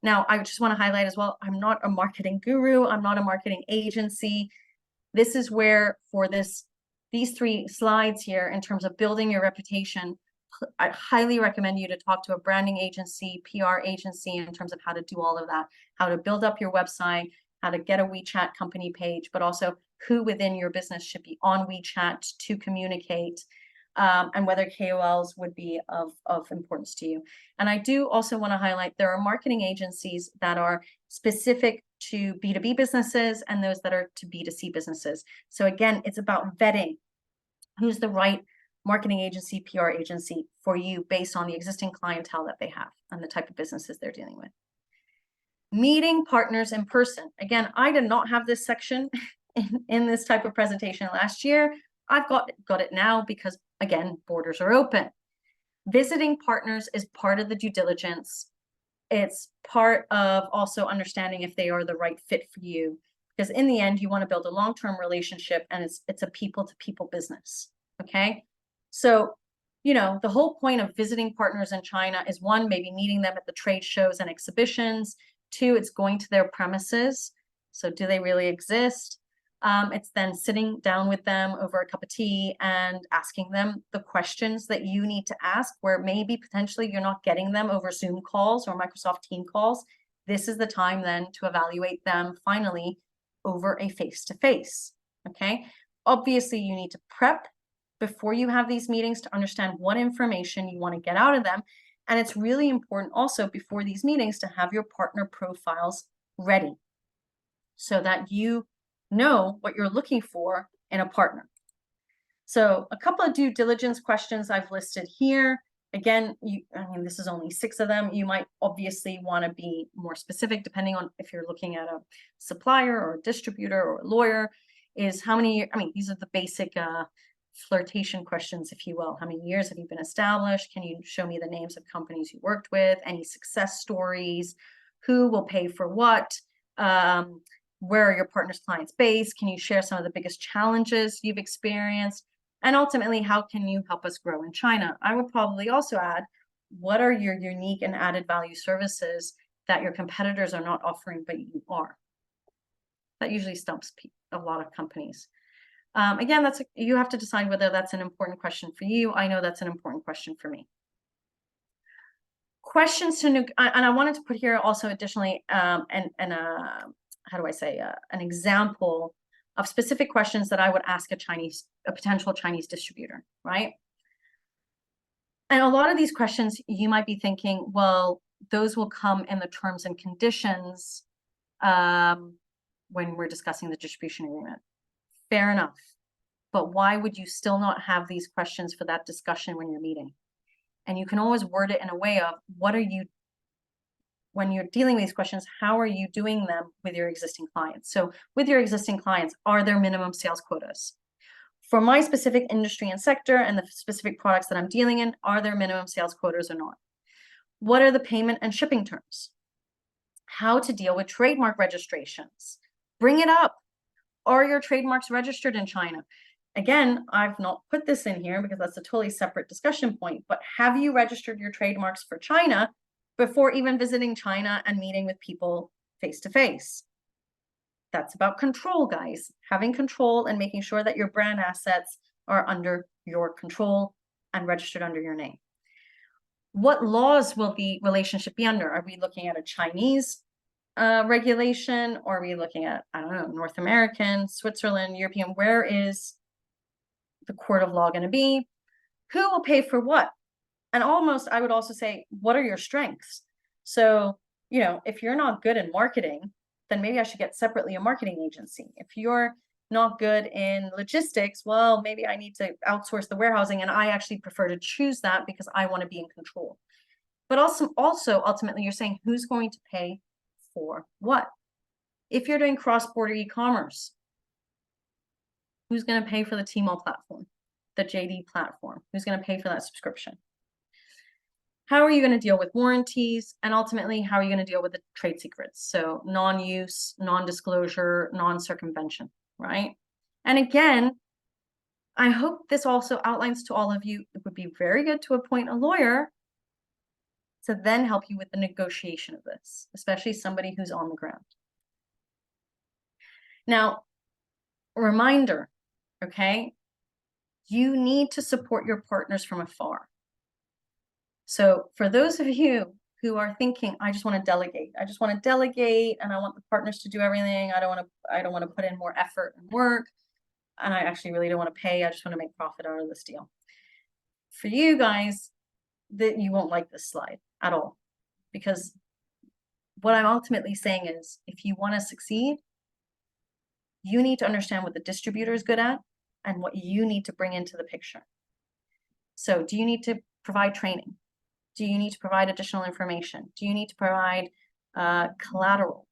Speaker 1: Now, I just want to highlight as well, I'm not a marketing guru. I'm not a marketing agency. This is where for these 3 slides here in terms of building your reputation, I highly recommend you to talk to a branding agency, PR agency in terms of how to do all of that, how to build up your website, how to get a WeChat company page, but also who within your business should be on WeChat to communicate, and whether KOLs would be of importance to you. And I do also want to highlight there are marketing agencies that are specific to B2B businesses and those that are to B2C businesses. So again, it's about vetting who's the right marketing agency, PR agency for you based on the existing clientele that they have and the type of businesses they're dealing with. Meeting partners in person. Again, I did not have this section in this type of presentation last year. I've got it now because, again, borders are open. Visiting partners is part of the due diligence. It's part of also understanding if they are the right fit for you, because in the end, you want to build a long-term relationship, and it's a people-to-people business, okay? So, you know, the whole point of visiting partners in China is 1, maybe meeting them at the trade shows and exhibitions. 2, it's going to their premises. So do they really exist? It's then sitting down with them over a cup of tea and asking them the questions that you need to ask, where maybe potentially you're not getting them over Zoom calls or Microsoft Teams calls. This is the time then to evaluate them finally over a face-to-face, okay? Obviously, you need to prep before you have these meetings to understand what information you want to get out of them. And it's really important also before these meetings to have your partner profiles ready so that you know what you're looking for in a partner. So a couple of due diligence questions I've listed here. Again, I mean, this is only 6 of them. You might obviously want to be more specific depending on if you're looking at a supplier or a distributor or a lawyer. Is how many, I mean, these are the basic flirtation questions, if you will. How many years have you been established? Can you show me the names of companies you worked with? Any success stories? Who will pay for what? Where are your partner's clients based? Can you share some of the biggest challenges you've experienced? And ultimately, how can you help us grow in China? I would probably also add, what are your unique and added value services that your competitors are not offering, but you are? That usually stumps a lot of companies. Again, you have to decide whether that's an important question for you. I know that's an important question for me. Questions to and I wanted to put here also additionally how do I say, an example of specific questions that I would ask a potential Chinese distributor, right? And a lot of these questions you might be thinking, well, those will come in the terms and conditions when we're discussing the distribution agreement. Fair enough. But why would you still not have these questions for that discussion when you're meeting? And you can always word it in a way of, when you're dealing with these questions, how are you doing them with your existing clients? So with your existing clients, are there minimum sales quotas? For my specific industry and sector and the specific products that I'm dealing in, are there minimum sales quotas or not? What are the payment and shipping terms? How to deal with trademark registrations? Bring it up. Are your trademarks registered in China? Again, I've not put this in here because that's a totally separate discussion point, but have you registered your trademarks for China before even visiting China and meeting with people face to face? That's about control, guys. Having control and making sure that your brand assets are under your control and registered under your name. What laws will the relationship be under? Are we looking at a Chinese regulation, or are we looking at, I don't know, North American, Switzerland, European? Where is the court of law going to be? Who will pay for what? And almost, I would also say, what are your strengths? So, you know, if you're not good in marketing, then maybe I should get separately a marketing agency. If you're not good in logistics, well, maybe I need to outsource the warehousing, and I actually prefer to choose that because I want to be in control. But also ultimately, you're saying who's going to pay for what? If you're doing cross-border e-commerce, who's going to pay for the Tmall platform, the JD platform? Who's going to pay for that subscription? How are you going to deal with warranties? And ultimately, how are you going to deal with the trade secrets? So non-use, non-disclosure, non-circumvention, right? And again, I hope this also outlines to all of you, it would be very good to appoint a lawyer to then help you with the negotiation of this, especially somebody who's on the ground. Now, reminder, okay, you need to support your partners from afar. So for those of you who are thinking, I just want to delegate, and I want the partners to do everything. I don't want to put in more effort and work, and I actually really don't want to pay. I just want to make profit out of this deal. For you guys, that you won't like this slide at all, because what I'm ultimately saying is, if you want to succeed, you need to understand what the distributor is good at and what you need to bring into the picture. So do you need to provide training? Do you need to provide additional information? Do you need to provide collateral,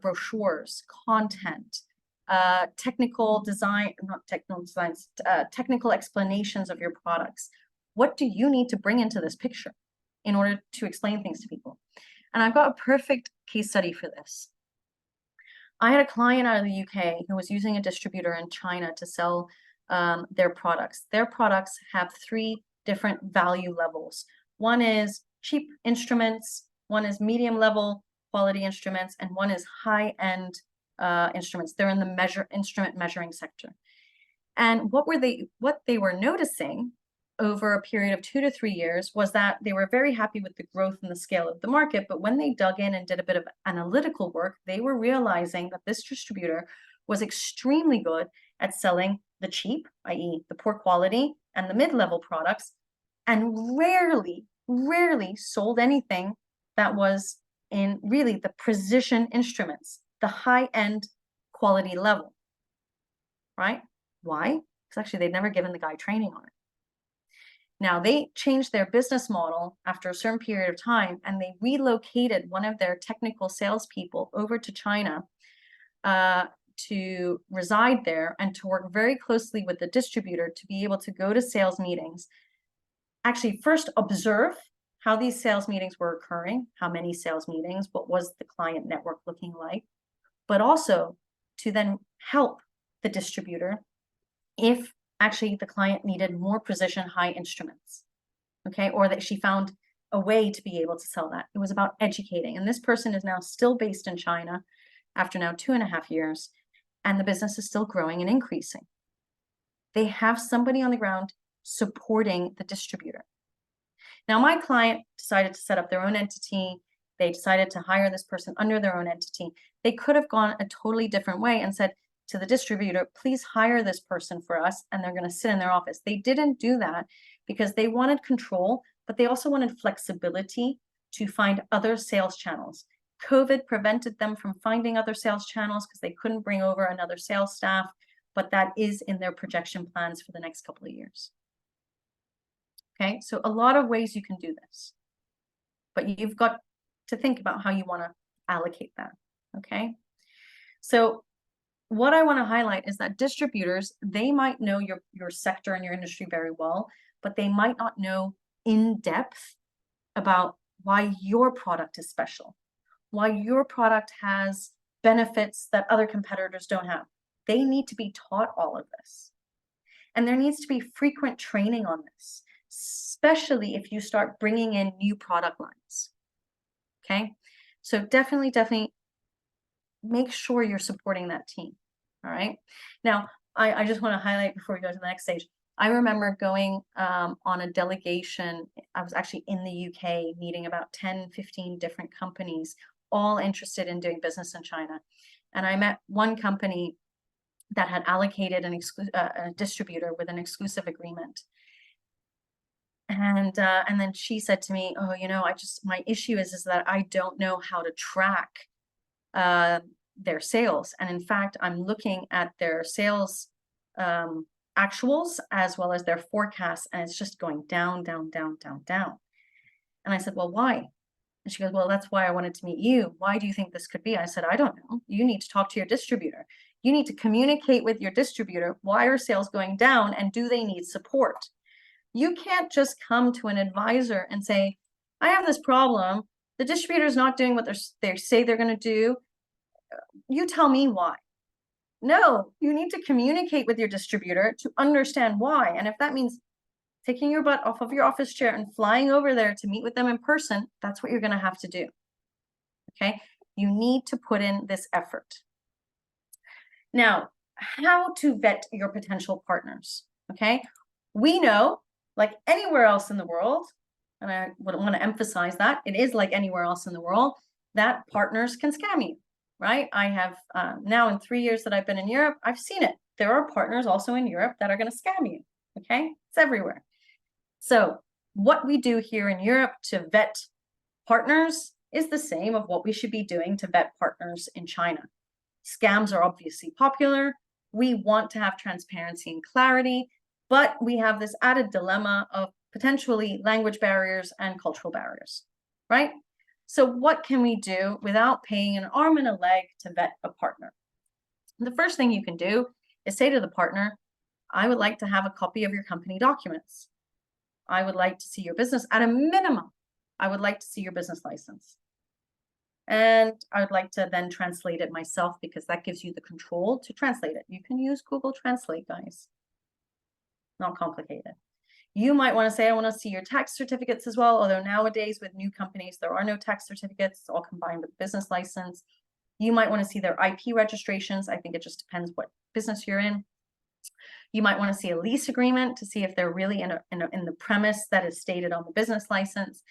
Speaker 1: brochures, content, technical design, not technical designs, technical explanations of your products? What do you need to bring into this picture in order to explain things to people? And I've got a perfect case study for this. I had a client out of the UK who was using a distributor in China to sell their products. Their products have 3 different value levels. One is cheap instruments, one is medium level quality instruments, and one is high-end instruments. They're in the instrument measuring sector. And what they were noticing over a period of 2 to 3 years was that they were very happy with the growth and the scale of the market. But when they dug in and did a bit of analytical work, they were realizing that this distributor was extremely good at selling the cheap, i.e. the poor quality, and the mid-level products, and rarely sold anything that was in really the precision instruments, the high-end quality level, right? Why? Because actually they'd never given the guy training on it. Now, they changed their business model after a certain period of time, and they relocated one of their technical salespeople over to China to reside there and to work very closely with the distributor to be able to go to sales meetings. Actually, first observe how these sales meetings were occurring, how many sales meetings, what was the client network looking like, but also to then help the distributor if actually the client needed more precision high instruments, okay, or that she found a way to be able to sell that. It was about educating. And this person is now still based in China after now 2.5 years, and the business is still growing and increasing. They have somebody on the ground supporting the distributor. Now, my client decided to set up their own entity. They decided to hire this person under their own entity. They could have gone a totally different way and said to the distributor, please hire this person for us, and they're going to sit in their office. They didn't do that because they wanted control, but they also wanted flexibility to find other sales channels. COVID prevented them from finding other sales channels because they couldn't bring over another sales staff, but that is in their projection plans for the next couple of years. Okay, so a lot of ways you can do this, but you've got to think about how you want to allocate that. Okay, so what I want to highlight is that distributors, they might know your sector and your industry very well, but they might not know in depth about why your product is special, why your product has benefits that other competitors don't have. They need to be taught all of this. And there needs to be frequent training on this, especially if you start bringing in new product lines. Okay, so definitely make sure you're supporting that team. All right. Now, I just want to highlight before we go to the next stage. I remember going on a delegation. I was actually in the UK meeting about 10, 15 different companies, all interested in doing business in China. And I met one company that had allocated a distributor with an exclusive agreement. And then she said to me, oh, you know, my issue is that I don't know how to track their sales. And in fact, I'm looking at their sales actuals as well as their forecasts, and it's just going down, down, down, down, down. And I said, well, why? And she goes, well, that's why I wanted to meet you. Why do you think this could be? I said, I don't know. You need to talk to your distributor. You need to communicate with your distributor. Why are sales going down, and do they need support? You can't just come to an advisor and say, I have this problem. The distributor is not doing what they say they're going to do. You tell me why. No, you need to communicate with your distributor to understand why. And if that means taking your butt off of your office chair and flying over there to meet with them in person, that's what you're going to have to do. Okay, you need to put in this effort. Now, how to vet your potential partners? Okay, we know, like anywhere else in the world, and I would want to emphasize that it is like anywhere else in the world, that partners can scam you, right? I have now in 3 years that I've been in Europe, I've seen it. There are partners also in Europe that are going to scam you. Okay, it's everywhere. So what we do here in Europe to vet partners is the same of what we should be doing to vet partners in China. Scams are obviously popular. We want to have transparency and clarity, but we have this added dilemma of potentially language barriers and cultural barriers, right? So what can we do without paying an arm and a leg to vet a partner? The first thing you can do is say to the partner, I would like to have a copy of your company documents. I would like to see your business at a minimum. I would like to see your business license. And I would like to then translate it myself because that gives you the control to translate it. You can use Google Translate, guys. Not complicated. You might want to say, I want to see your tax certificates as well. Although nowadays with new companies, there are no tax certificates. It's all combined with business license. You might want to see their IP registrations. I think it just depends what business you're in. You might want to see a lease agreement to see if they're really in the premise that is stated on the business license.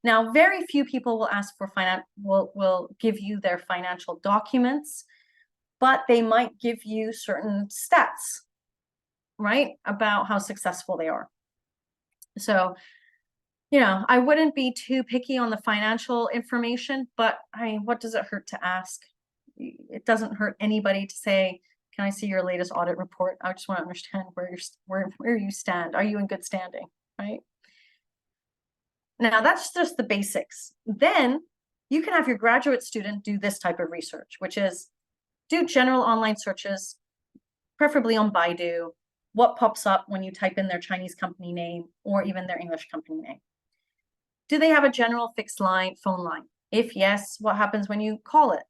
Speaker 1: Now, very few people will ask for will give you their financial documents, but they might give you certain stats, right, about how successful they are. So, I wouldn't be too picky on the financial information, but I mean, what does it hurt to ask? It doesn't hurt anybody to say, can I see your latest audit report? I just want to understand where you stand. Are you in good standing, right? Now, that's just the basics. Then you can have your graduate student do this type of research, which is do general online searches, preferably on Baidu. What pops up when you type in their Chinese company name or even their English company name? Do they have a general fixed line, phone line? If yes, what happens when you call it?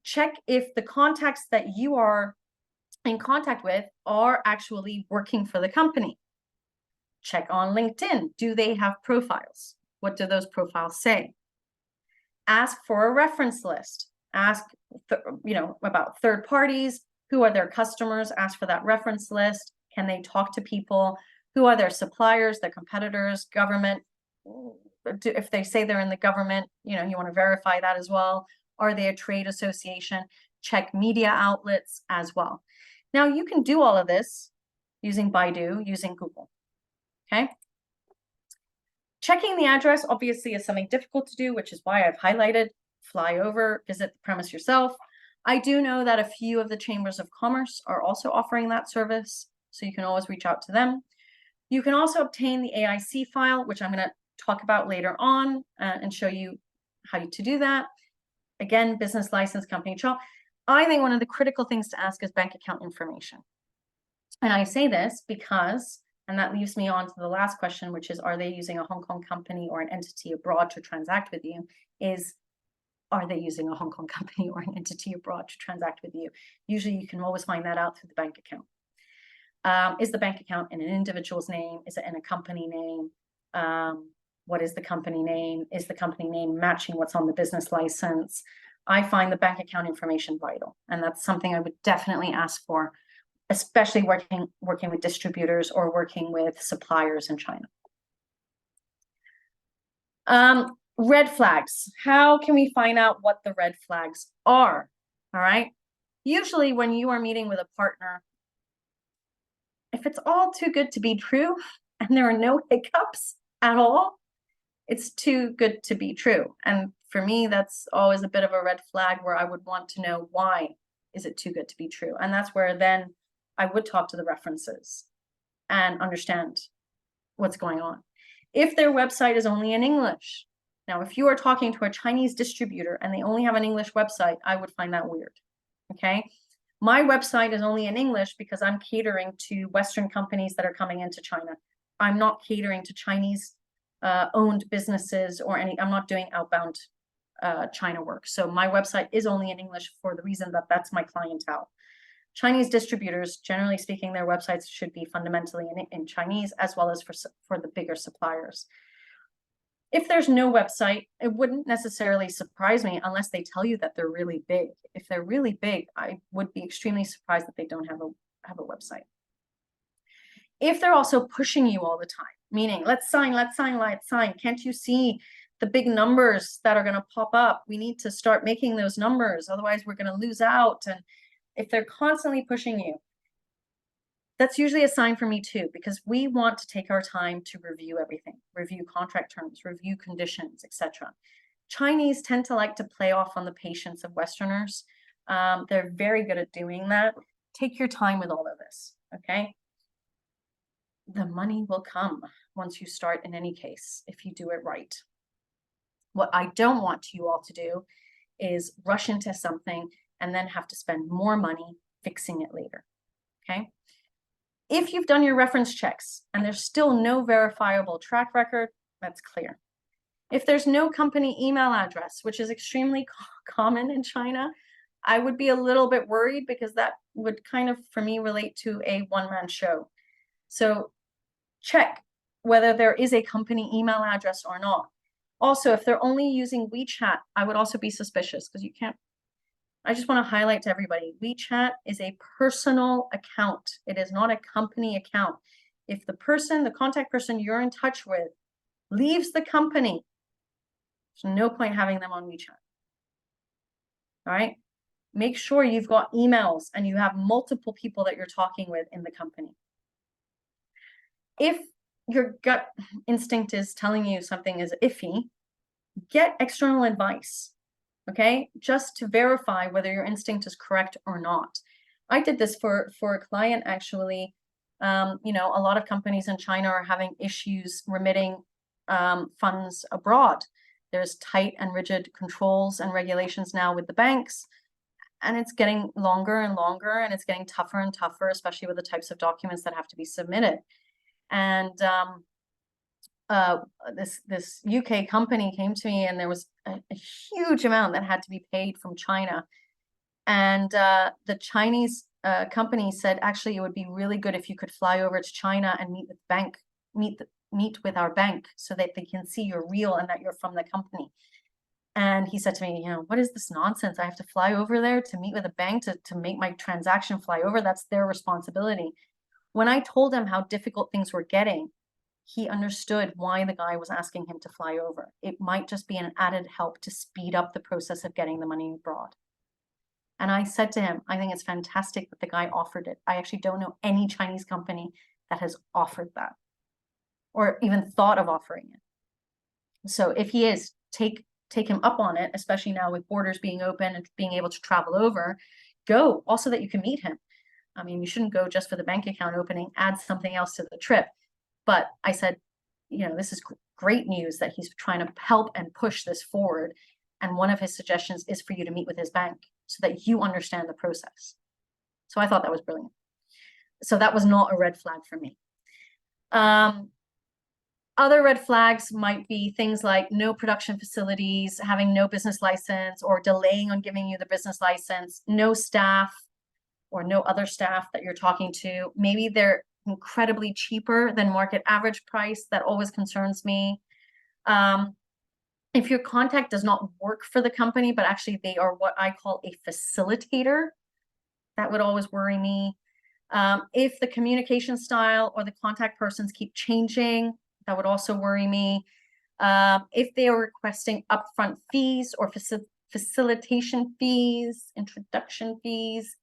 Speaker 1: Check if the contacts that you are in contact with are actually working for the company. Check on LinkedIn. Do they have profiles? What do those profiles say? Ask for a reference list. Ask, about third parties. Who are their customers? Ask for that reference list. Can they talk to people? Who are their suppliers, their competitors, government? If they say they're in the government, you want to verify that as well. Are they a trade association? Check media outlets as well. Now, you can do all of this using Baidu, using Google. Okay. Checking the address obviously is something difficult to do, which is why I've highlighted fly over, visit the premise yourself. I do know that a few of the chambers of commerce are also offering that service, so you can always reach out to them. You can also obtain the AIC file, which I'm going to talk about later on and show you how to do that. Again, business license, company control. I think one of the critical things to ask is bank account information. And I say this because, and that leaves me on to the last question, which is, are they using a Hong Kong company or an entity abroad to transact with you? Are they using a Hong Kong company or an entity abroad to transact with you? Usually you can always find that out through the bank account. Is the bank account in an individual's name? Is it in a company name? What is the company name? Is the company name matching what's on the business license? I find the bank account information vital, and that's something I would definitely ask for, especially working with distributors or working with suppliers in China. Red flags. How can we find out what the red flags are? All right. Usually when you are meeting with a partner, if it's all too good to be true and there are no hiccups at all, it's too good to be true. And for me, that's always a bit of a red flag where I would want to know, why is it too good to be true? And that's where then I would talk to the references and understand what's going on. If their website is only in English, now, if you are talking to a Chinese distributor and they only have an English website, I would find that weird. Okay. My website is only in English because I'm catering to Western companies that are coming into China. I'm not catering to Chinese owned businesses or I'm not doing outbound China work. So my website is only in English for the reason that that's my clientele. Chinese distributors, generally speaking, their websites should be fundamentally in Chinese, as well as for the bigger suppliers. If there's no website, it wouldn't necessarily surprise me unless they tell you that they're really big. If they're really big, I would be extremely surprised that they don't have a website. If they're also pushing you all the time, meaning let's sign, can't you see the big numbers that are going to pop up? We need to start making those numbers, otherwise we're going to lose out. And if they're constantly pushing you, that's usually a sign for me too, because we want to take our time to review everything, review contract terms, review conditions, etc. Chinese tend to like to play off on the patience of Westerners. They're very good at doing that. Take your time with all of this, okay? The money will come once you start in any case, if you do it right. What I don't want you all to do is rush into something and then have to spend more money fixing it later, okay? If you've done your reference checks and there's still no verifiable track record, that's clear. If there's no company email address, which is extremely common in China, I would be a little bit worried, because that would kind of, for me, relate to a one-man show. So check whether there is a company email address or not. Also, if they're only using WeChat, I would also be suspicious, because you can't. I just want to highlight to everybody, WeChat is a personal account. It is not a company account. If the contact person you're in touch with leaves the company, there's no point having them on WeChat. All right? Make sure you've got emails and you have multiple people that you're talking with in the company. If your gut instinct is telling you something is iffy, get external advice. Okay, just to verify whether your instinct is correct or not. I did this for a client, actually. You know, a lot of companies in China are having issues remitting funds abroad. There's tight and rigid controls and regulations now with the banks, and it's getting longer and longer, and it's getting tougher and tougher, especially with the types of documents that have to be submitted. And this UK company came to me, and there was a huge amount that had to be paid from China. And the Chinese company said, actually, it would be really good if you could fly over to China and meet with our bank, so that they can see you're real and that you're from the company. And he said to me, you know, what is this nonsense? I have to fly over there to meet with a bank to make my transaction fly over. That's their responsibility. When I told him how difficult things were getting, he understood why the guy was asking him to fly over. It might just be an added help to speed up the process of getting the money abroad. And I said to him, I think it's fantastic that the guy offered it. I actually don't know any Chinese company that has offered that, or even thought of offering it. So if he is, take him up on it, especially now with borders being open and being able to travel over. Go also that you can meet him. I mean, you shouldn't go just for the bank account opening, add something else to the trip. But I said, you know, this is great news that he's trying to help and push this forward. And one of his suggestions is for you to meet with his bank so that you understand the process. So I thought that was brilliant. So that was not a red flag for me. Other red flags might be things like no production facilities, having no business license, or delaying on giving you the business license, no staff or no other staff that you're talking to. Maybe they're incredibly cheaper than market average price. That always concerns me. If your contact does not work for the company, but actually they are what I call a facilitator, that would always worry me. If the communication style or the contact persons keep changing, that would also worry me. If they are requesting upfront fees or facilitation fees, introduction fees,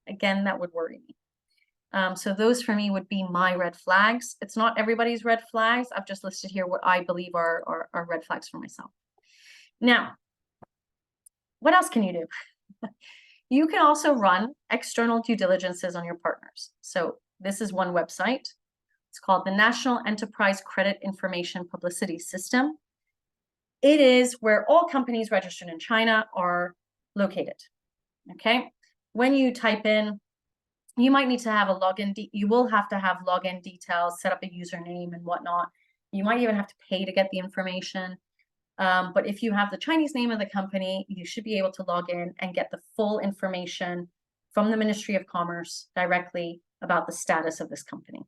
Speaker 1: again, that would worry me. So those for me would be my red flags. It's not everybody's red flags. I've just listed here what I believe are red flags for myself. Now, what else can you do? You can also run external due diligences on your partners. So this is one website. It's called the National Enterprise Credit Information Publicity System. It is where all companies registered in China are located. Okay. When you type in, you might need to have a login. You will have to have login details, set up a username and whatnot. You might even have to pay to get the information. But if you have the Chinese name of the company, you should be able to log in and get the full information from the Ministry of Commerce directly about the status of this company.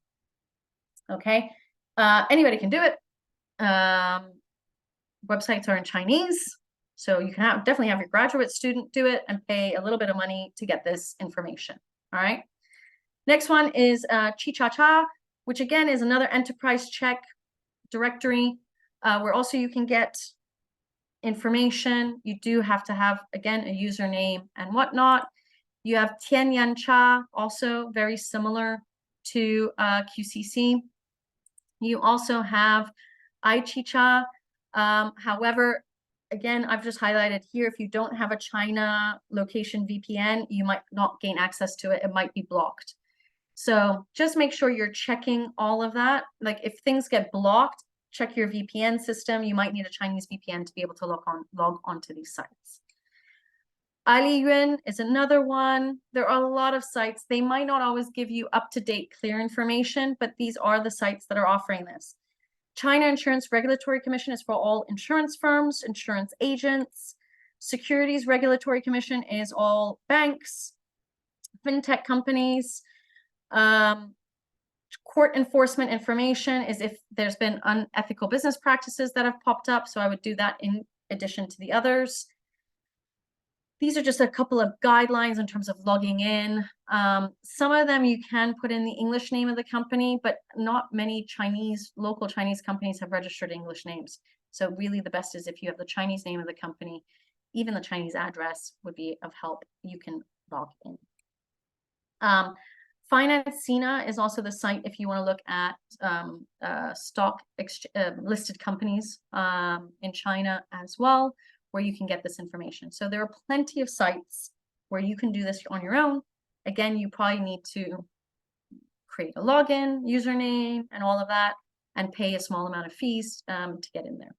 Speaker 1: Okay, anybody can do it. Websites are in Chinese, so you can definitely have your graduate student do it and pay a little bit of money to get this information. All right. Next one is Chi-Cha-Cha, which again is another enterprise check directory where also you can get information. You do have to have, again, a username and whatnot. You have Tianyancha, also very similar to QCC. You also have iChicha. However, again, I've just highlighted here, if you don't have a China location VPN, you might not gain access to it. It might be blocked. So just make sure you're checking all of that. Like if things get blocked, check your VPN system. You might need a Chinese VPN to be able to log onto these sites. Aliyuan is another one. There are a lot of sites. They might not always give you up-to-date, clear information, but these are the sites that are offering this. China Insurance Regulatory Commission is for all insurance firms, insurance agents. Securities Regulatory Commission is all banks, fintech companies. Court enforcement information is if there's been unethical business practices that have popped up. So I would do that in addition to the others. These are just a couple of guidelines in terms of logging in. Some of them you can put in the English name of the company, but not many local Chinese companies have registered English names. So really the best is if you have the Chinese name of the company, even the Chinese address would be of help. You can log in. Financina is also the site if you want to look at stock listed companies in China as well, where you can get this information. So there are plenty of sites where you can do this on your own. Again, you probably need to create a login, username, and all of that, and pay a small amount of fees to get in there.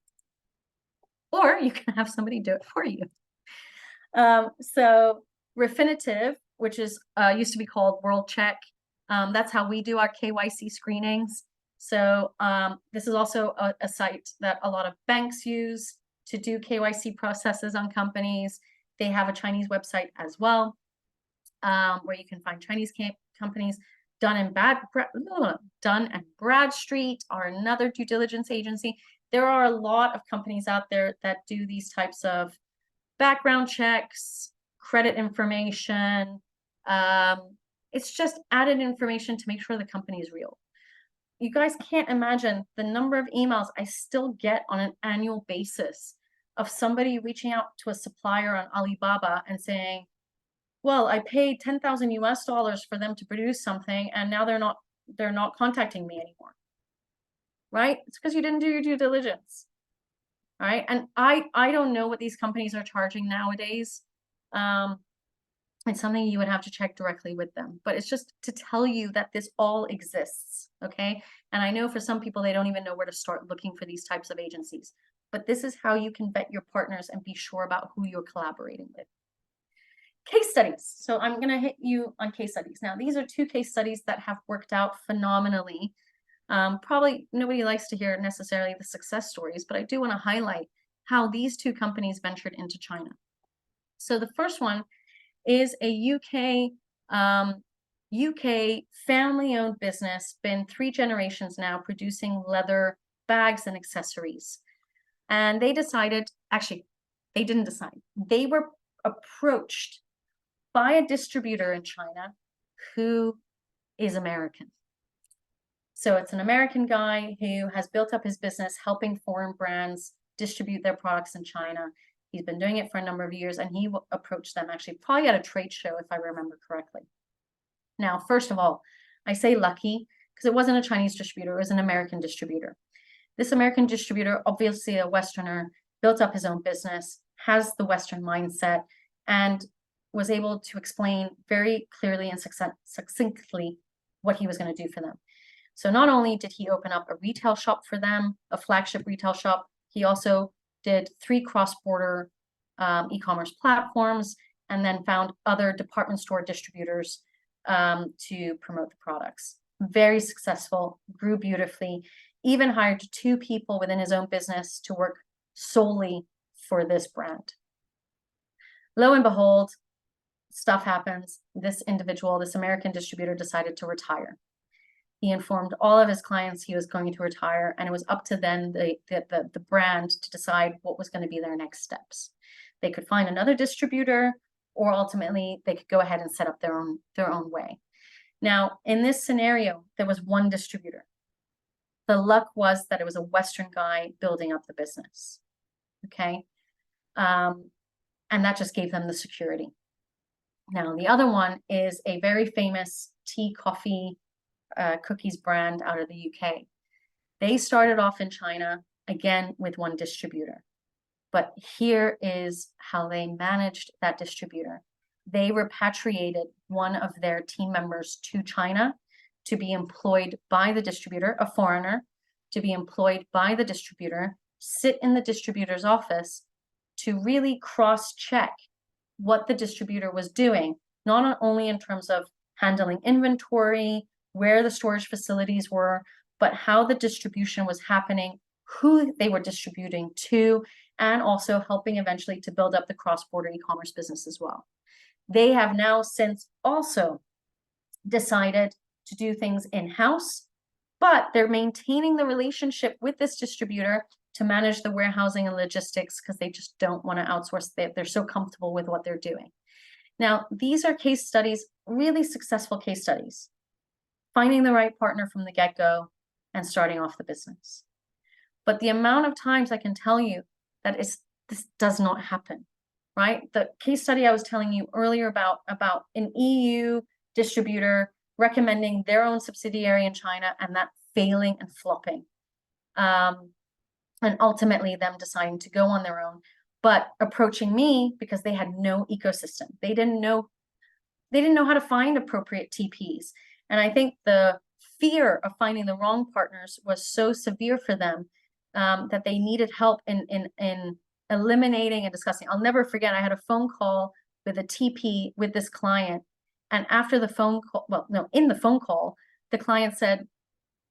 Speaker 1: Or you can have somebody do it for you. So Refinitiv, which is used to be called World Check. That's how we do our KYC screenings. So this is also a site that a lot of banks use to do KYC processes on companies. They have a Chinese website as well, where you can find Chinese companies. Dun and Bradstreet are another due diligence agency. There are a lot of companies out there that do these types of background checks, credit information. It's just added information to make sure the company is real. You guys can't imagine the number of emails I still get on an annual basis of somebody reaching out to a supplier on Alibaba and saying, well, I paid 10,000 US dollars for them to produce something, and now they're not contacting me anymore. Right? It's because you didn't do your due diligence. All right. And I don't know what these companies are charging nowadays. It's something you would have to check directly with them, but it's just to tell you that this all exists. Okay. And I know for some people, they don't even know where to start looking for these types of agencies, but this is how you can vet your partners and be sure about who you're collaborating with. Case studies. So I'm going to hit you on case studies. Now, these are two case studies that have worked out phenomenally. Probably nobody likes to hear necessarily the success stories, but I do want to highlight how these two companies ventured into China. So the first one is a UK family-owned business, been 3 generations now, producing leather bags and accessories. And they decided, actually, they didn't decide. They were approached by a distributor in China who is American. So it's an American guy who has built up his business helping foreign brands distribute their products in China. He's been doing it for a number of years, and he approached them actually probably at a trade show, if I remember correctly. Now, first of all, I say lucky because it wasn't a Chinese distributor, it was an American distributor. This American distributor, obviously a Westerner, built up his own business, has the Western mindset, and was able to explain very clearly and succinctly what he was going to do for them. So not only did he open up a retail shop for them, a flagship retail shop, he also did 3 cross-border e-commerce platforms, and then found other department store distributors to promote the products. Very successful, grew beautifully, even hired 2 people within his own business to work solely for this brand. Lo and behold, stuff happens. This individual, this American distributor, decided to retire. He informed all of his clients he was going to retire, and it was up to then the brand to decide what was going to be their next steps. They could find another distributor, or ultimately they could go ahead and set up their own way. Now, in this scenario, there was one distributor. The luck was that it was a Western guy building up the business. Okay. And that just gave them the security. Now, the other one is a very famous tea, coffee, cookies brand out of the UK. They started off in China, again, with one distributor. But here is how they managed that distributor. They repatriated one of their team members to China to be employed by the distributor, a foreigner, to be employed by the distributor, sit in the distributor's office to really cross-check what the distributor was doing, not only in terms of handling inventory, where the storage facilities were, but how the distribution was happening, who they were distributing to, and also helping eventually to build up the cross-border e-commerce business as well. They have now since also decided to do things in-house, but they're maintaining the relationship with this distributor to manage the warehousing and logistics because they just don't want to outsource. They're so comfortable with what they're doing. Now, these are case studies, really successful case studies, finding the right partner from the get-go and starting off the business. But the amount of times I can tell you that this does not happen, right? The case study I was telling you earlier about an EU distributor recommending their own subsidiary in China and that failing and flopping. And ultimately them deciding to go on their own, but approaching me because they had no ecosystem. They didn't know how to find appropriate TPs. And I think the fear of finding the wrong partners was so severe for them that they needed help in eliminating and discussing. I'll never forget, I had a phone call with a TP with this client. And after the phone call, in the phone call, the client said,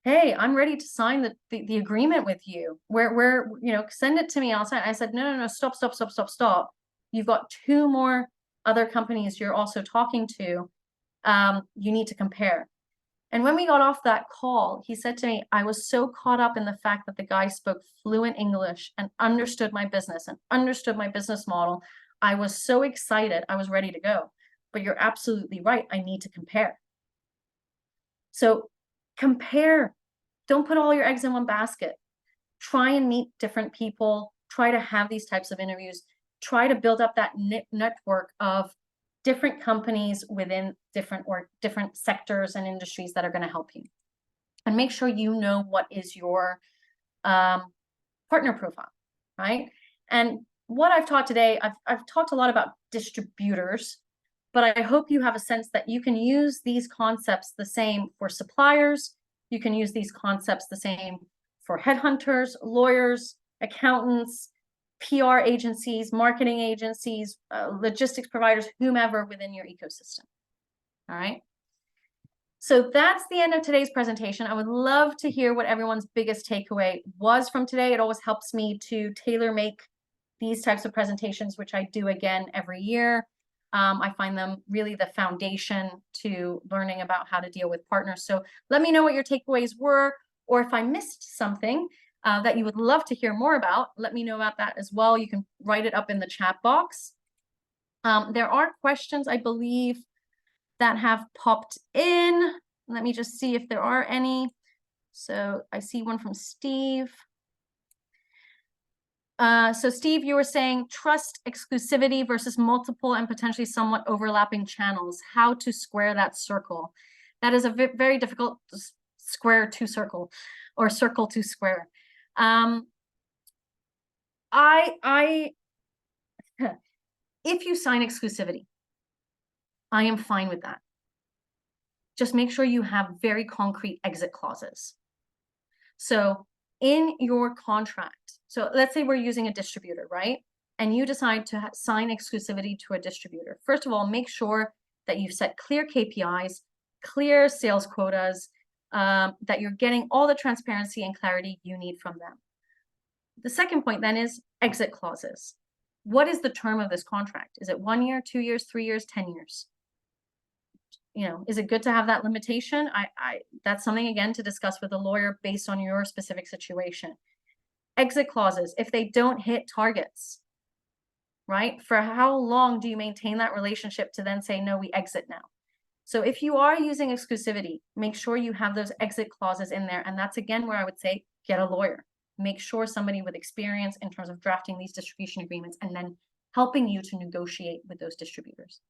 Speaker 1: "Hey, I'm ready to sign the agreement with you. Where send it to me. I'll sign." I said, no, stop. You've got 2 more other companies you're also talking to. You need to compare. And when we got off that call, he said to me, I was so caught up in the fact that the guy spoke fluent English and understood my business and understood my business model. I was so excited. I was ready to go. But you're absolutely right. I need to compare. So compare. Don't put all your eggs in one basket. Try and meet different people. Try to have these types of interviews. Try to build up that network of different companies within different sectors and industries that are going to help you. And make sure you know what is your partner profile, right? And what I've taught today, I've talked a lot about distributors, but I hope you have a sense that you can use these concepts the same for suppliers. You can use these concepts the same for headhunters, lawyers, accountants, PR agencies, marketing agencies, logistics providers, whomever within your ecosystem. All right. So that's the end of today's presentation. I would love to hear what everyone's biggest takeaway was from today. It always helps me to tailor make these types of presentations, which I do again every year. I find them really the foundation to learning about how to deal with partners. So let me know what your takeaways were, or if I missed something that you would love to hear more about, let me know about that as well. You can write it up in the chat box. There are questions, I believe, that have popped in. Let me just see if there are any. So I see one from Steve. So Steve, you were saying trust exclusivity versus multiple and potentially somewhat overlapping channels, how to square that circle. That is a very difficult square to circle, or circle to square. If you sign exclusivity, I am fine with that. Just make sure you have very concrete exit clauses. So in your contract, so let's say we're using a distributor, right? And you decide to sign exclusivity to a distributor. First of all, make sure that you've set clear KPIs, clear sales quotas, that you're getting all the transparency and clarity you need from them. The second point then is exit clauses. what is the term of this contract? Is it 1 year, 2 years, 3 years, 10 years? You know, is it good to have that limitation? That's something, again, to discuss with a lawyer based on your specific situation. Exit clauses, if they don't hit targets, right? For how long do you maintain that relationship to then say, no, we exit now? So if you are using exclusivity, make sure you have those exit clauses in there. And that's, again, where I would say, get a lawyer. Make sure somebody with experience in terms of drafting these distribution agreements and then helping you to negotiate with those distributors.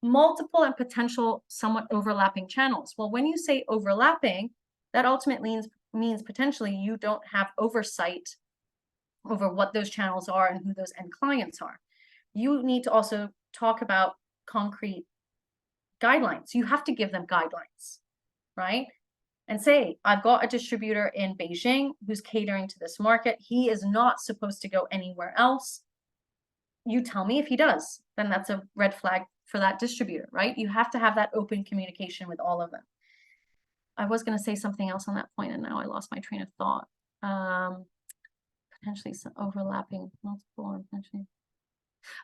Speaker 1: Multiple and potential somewhat overlapping channels. Well, when you say overlapping, that ultimately means potentially you don't have oversight over what those channels are and who those end clients are. You need to also talk about concrete guidelines. You have to give them guidelines, right? And say, I've got a distributor in Beijing who's catering to this market. He is not supposed to go anywhere else. You tell me if he does, then that's a red flag for that distributor, right? You have to have that open communication with all of them. I was going to say something else on that point, and now I lost my train of thought. Potentially some overlapping multiple and potentially.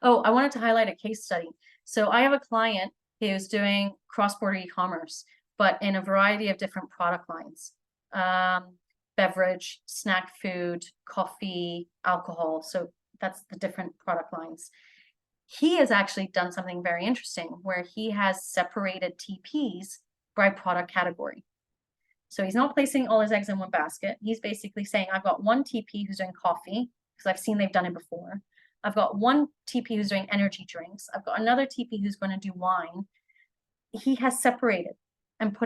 Speaker 1: Oh, I wanted to highlight a case study. So I have a client who's doing cross-border e-commerce, but in a variety of different product lines. Beverage, snack food, coffee, alcohol. So that's the different product lines. He has actually done something very interesting where he has separated TPs by product category. So he's not placing all his eggs in one basket. He's basically saying, I've got one TP who's doing coffee, because I've seen they've done it before. I've got one TP who's doing energy drinks. I've got another TP who's going to do wine. He has separated and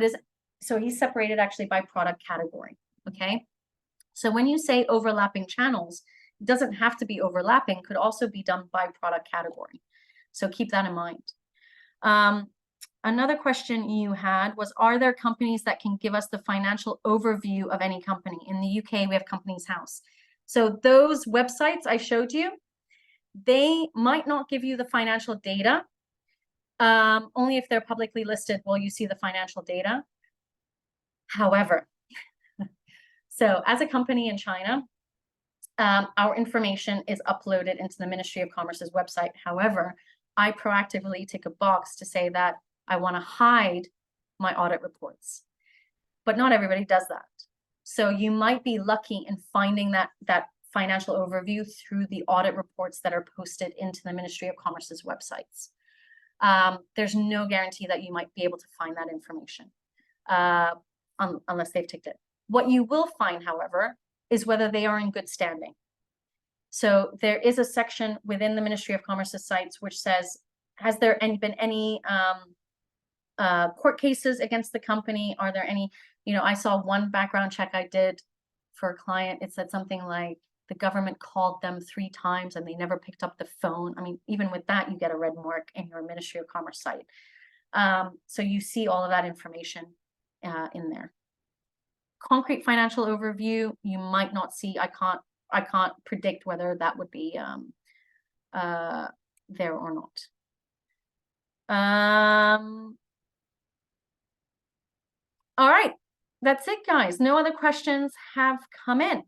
Speaker 1: so he's separated actually by product category, okay? So when you say overlapping channels, it doesn't have to be overlapping, could also be done by product category. So keep that in mind. Another question you had was, are there companies that can give us the financial overview of any company? In the UK, we have Companies House. So those websites I showed you, they might not give you the financial data. Only if they're publicly listed will you see the financial data. However, so as a company in China, our information is uploaded into the Ministry of Commerce's website. However, I proactively take a box to say that I want to hide my audit reports, but not everybody does that. So you might be lucky in finding that financial overview through the audit reports that are posted into the Ministry of Commerce's websites. There's no guarantee that you might be able to find that information unless they've ticked it. What you will find, however, is whether they are in good standing. So there is a section within the Ministry of Commerce's sites which says, has there been any court cases against the company? Are there any, I saw one background check I did for a client. It said something like the government called them 3 times and they never picked up the phone. I mean, even with that, you get a red mark in your Ministry of Commerce site. So you see all of that information in there. Concrete financial overview, you might not see. I can't predict whether that would be there or not. All right, that's it, guys. No other questions have come in.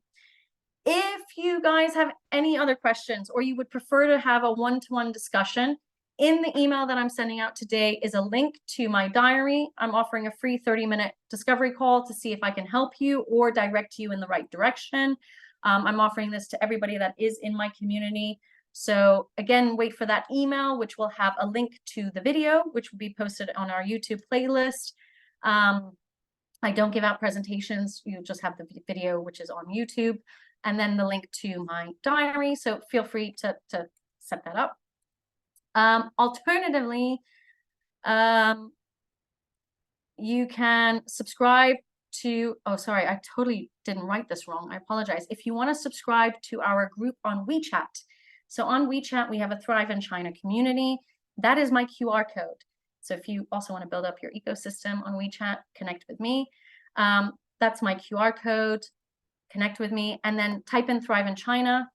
Speaker 1: If you guys have any other questions or you would prefer to have a one-to-one discussion, in the email that I'm sending out today is a link to my diary. I'm offering a free 30-minute discovery call to see if I can help you or direct you in the right direction. I'm offering this to everybody that is in my community. So again, wait for that email, which will have a link to the video, which will be posted on our YouTube playlist. I don't give out presentations. You just have the video, which is on YouTube, and then the link to my diary. So feel free to set that up. Alternatively, you can subscribe to, oh, sorry, I totally didn't write this wrong. I apologize. If you want to subscribe to our group on WeChat. So on WeChat, we have a Thrive in China community. That is my QR code. So if you also want to build up your ecosystem on WeChat, connect with me. That's my QR code. Connect with me and then type in Thrive in China.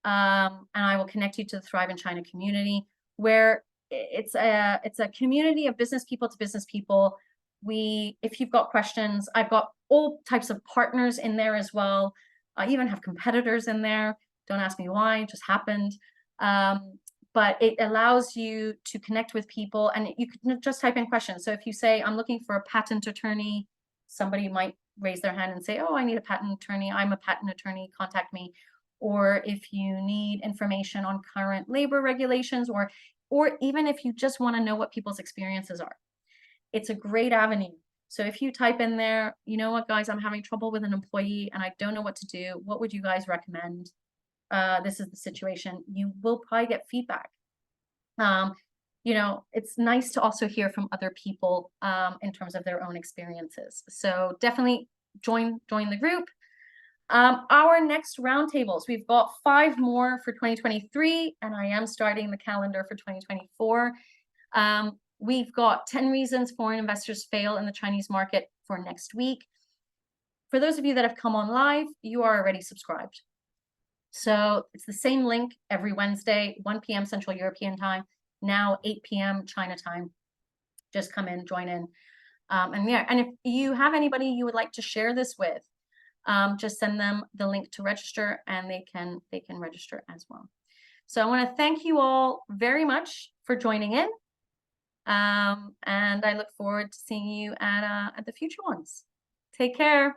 Speaker 1: And I will connect you to the Thrive in China community, where it's a community of business people to business people. If you've got questions, I've got all types of partners in there as well. I even have competitors in there. Don't ask me why, it just happened. But it allows you to connect with people, and you can just type in questions. So if you say, I'm looking for a patent attorney, somebody might raise their hand and say, oh, I need a patent attorney. I'm a patent attorney, contact me. Or if you need information on current labor regulations, or even if you just want to know what people's experiences are, it's a great avenue. So if you type in there, you know what, guys, I'm having trouble with an employee and I don't know what to do. What would you guys recommend? This is the situation. You will probably get feedback. You know, it's nice to also hear from other people in terms of their own experiences. So definitely join the group. Our next roundtables, we've got 5 more for 2023, and I am starting the calendar for 2024. We've got 10 reasons foreign investors fail in the Chinese market for next week. For those of you that have come on live, you are already subscribed. So it's the same link every Wednesday, 1 p.m. Central European time, now 8 p.m. China time. Just come in, join in. And yeah, and if you have anybody you would like to share this with, just send them the link to register and they can register as well. So I want to thank you all very much for joining in. And I look forward to seeing you at the future ones. Take care.